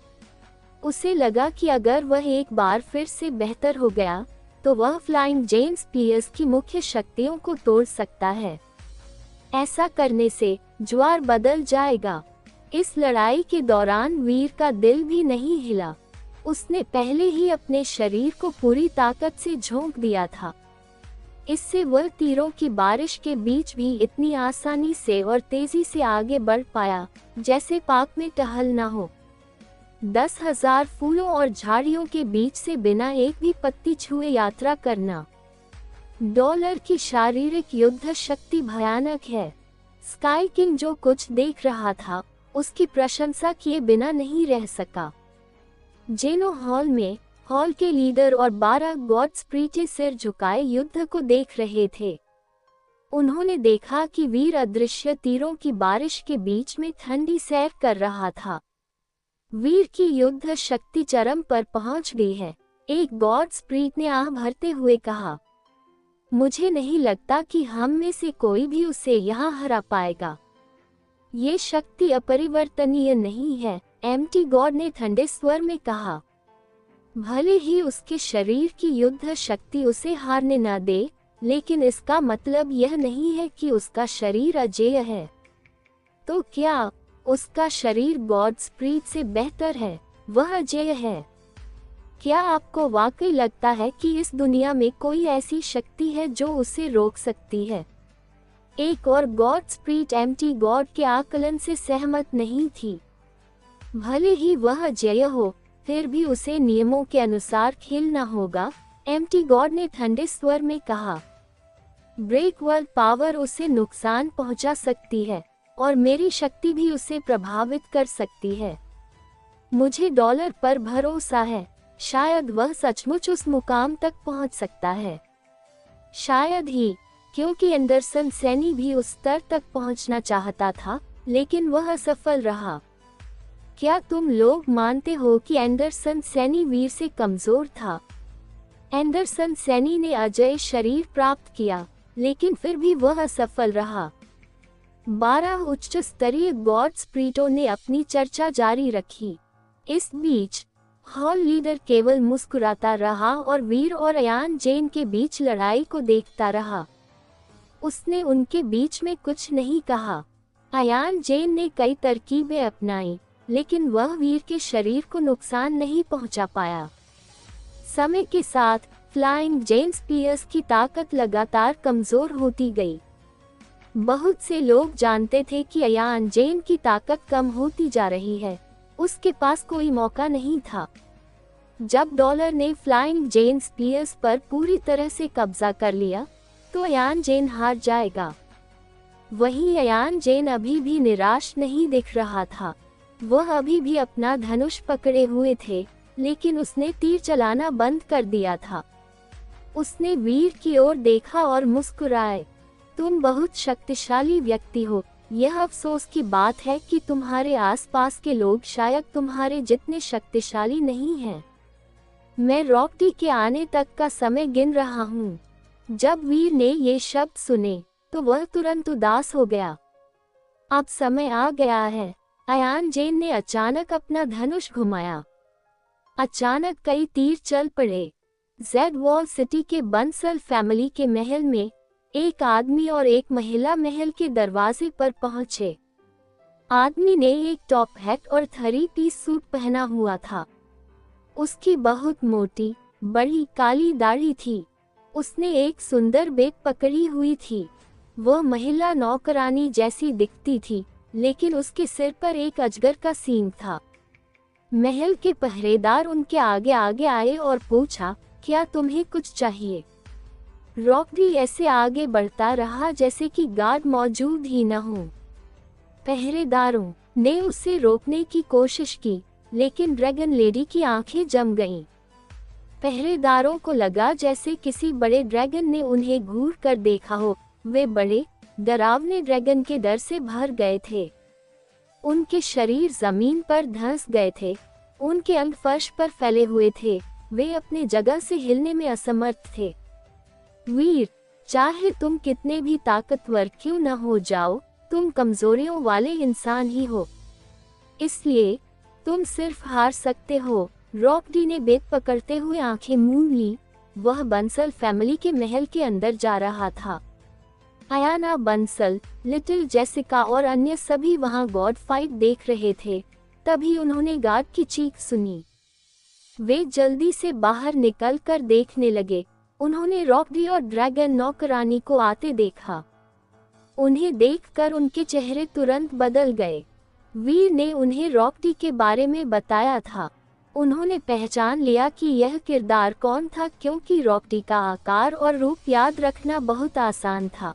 उसे लगा कि अगर वह एक बार फिर से बेहतर हो गया तो वह फ्लाइंग जेन स्पीयर्स की मुख्य शक्तियों को तोड़ सकता है। ऐसा करने से ज्वार बदल जाएगा। इस लड़ाई के दौरान वीर का दिल भी नहीं हिला। उसने पहले ही अपने शरीर को पूरी ताकत से झोंक दिया था। इससे वह तीरों की बारिश के बीच भी इतनी आसानी से और तेजी से आगे बढ़ पाया जैसे पार्क में टहलना हो। 10,000 फूलों और झाड़ियों के बीच से बिना एक भी पत्ती छुए यात्रा करना। डॉलर की शारीरिक युद्ध शक्ति भयानक है। स्काई किंग जो कुछ देख रहा था उसकी प्रशंसा किए बिना नहीं रह सका। जेनो हॉल में हॉल के लीडर और 12 गॉड्स प्रीटे सिर झुकाए युद्ध को देख रहे थे। उन्होंने देखा कि वीर अदृश्य तीरों की बारिश के बीच में ठंडी सैर कर रहा था। वीर की युद्ध शक्ति चरम पर पहुंच गई है। एक गॉड्स प्रीट ने आह भरते हुए कहा, मुझे नहीं लगता कि हम में से कोई भी उसे यहाँ हरा पाएगा। ये शक्ति अपरिवर्तनीय नहीं है, एम्प्टी गॉड ने ठंडे स्वर में कहा। भले ही उसके शरीर की युद्ध शक्ति उसे हारने न दे, लेकिन इसका मतलब यह नहीं है कि उसका शरीर अजेय है। तो क्या उसका शरीर गॉड्स प्रीट से बेहतर है? वह अजेय है। क्या आपको वाकई लगता है कि इस दुनिया में कोई ऐसी शक्ति है जो उसे रोक सकती है? एक और गॉड्स प्रीट एम्प्टी गॉड के आकलन से सहमत नहीं थी। भले ही वह अजेय हो, फिर भी उसे नियमों के अनुसार खेलना होगा, एम्प्टी गॉड ने ठंडे स्वर में कहा। ब्रेक वर्ल्ड पावर उसे नुकसान पहुंचा सकती है और मेरी शक्ति भी उसे प्रभावित कर सकती है। मुझे डॉलर पर भरोसा है। शायद वह सचमुच उस मुकाम तक पहुंच सकता है। शायद ही, क्योंकि एंडरसन सैनी भी उस स्तर तक पहुंचना चाहता था, लेकिन वह असफल रहा। क्या तुम लोग मानते हो कि एंडरसन सैनी वीर से कमजोर था? एंडरसन सैनी ने अजेय शरीर प्राप्त किया, लेकिन फिर भी वह असफल रहा। 12 उच्च स्तरीय गॉड्स प्रीटों ने अपनी चर्चा जारी रखी। इस बीच हॉल लीडर केवल मुस्कुराता रहा और वीर और अयान जेन के बीच लड़ाई को देखता रहा। उसने उनके बीच में कुछ नहीं कहा। अयान जेन ने कई तरकीबें अपनाई, लेकिन वह वीर के शरीर को नुकसान नहीं पहुंचा पाया। समय के साथ फ्लाइंग जेन स्पीयर्स की ताकत लगातार कमजोर होती गई। बहुत से लोग जानते थे कि अयान जेन की ताकत कम होती जा रही है। उसके पास कोई मौका नहीं था। जब डॉलर ने फ्लाइंग जेन स्पीयर्स पर पूरी तरह से कब्जा कर लिया, तो अयान जेन हार जाएगा। वहीं अयान जेन अभी भी निराश नहीं दिख रहा था। वह अभी भी अपना धनुष पकड़े हुए थे, लेकिन उसने तीर चलाना बंद कर दिया था। उसने वीर की ओर देखा और मुस्कुराए। तुम बहुत शक्तिशाली व्यक्ति हो। यह अफसोस की बात है कि तुम्हारे आसपास के लोग शायद तुम्हारे जितने शक्तिशाली नहीं हैं। मैं रॉकटी के आने तक का समय गिन रहा हूँ। जब वीर ने ये शब्द सुने, तो वह तुरंत उदास हो गया। अब समय आ गया है। अयान जेन ने अचानक अपना धनुष घुमाया। अचानक कई तीर चल पड़े। जेड वॉल सिटी के बंसल फैमिली के महल में एक आदमी और एक महिला महल के दरवाजे पर पहुंचे। आदमी ने एक टॉप हैट और 3 पीस सूट पहना हुआ था। उसकी बहुत मोटी, बड़ी काली दाढ़ी थी। उसने एक सुंदर बेग पकड़ी हुई थी। वह महिला नौकरानी जैसी दिखती थी, लेकिन उसके सिर पर एक अजगर का सींग था। महल के पहरेदार उनके आगे आगे आए और पूछा, क्या तुम्हें कुछ चाहिए? रॉकडी ऐसे आगे बढ़ता रहा जैसे कि गार्ड मौजूद ही न हो। पहरेदारों ने उसे रोकने की कोशिश की, लेकिन ड्रैगन लेडी की आंखें जम गईं। पहरेदारों को लगा जैसे किसी बड़े ड्रैगन ने उन्हें घूर कर देखा हो। वे बड़े, डरावने ड्रैगन के डर से भर गए थे। उनके शरीर जमीन पर धंस गए थे, उनके अंग फर्श पर फैले हुए थे, वे अपने जगह से हिलने में असमर्थ थे। वीर, चाहे तुम कितने भी ताकतवर क्यों न हो जाओ, तुम कमजोरियों वाले इंसान ही हो, इसलिए तुम सिर्फ हार सकते हो। रॉकडी ने बेत पकड़ते हुए आंखें मूंद ली। वह बंसल फैमिली के महल के अंदर जा रहा था। अयाना बंसल, लिटिल जेसिका और अन्य सभी वहां गॉड फाइट देख रहे थे। तभी उन्होंने गार्ड की चीख सुनी। वे जल्दी से बाहर निकल कर देखने लगे। उन्होंने रॉकडी और ड्रैगन नौकरानी को आते देखा। उन्हें देखकर उनके चेहरे तुरंत बदल गए। वीर ने उन्हें रॉकडी के बारे में बताया था। उन्होंने पहचान लिया कि यह किरदार कौन था, क्योंकि रॉकडी का आकार और रूप याद रखना बहुत आसान था।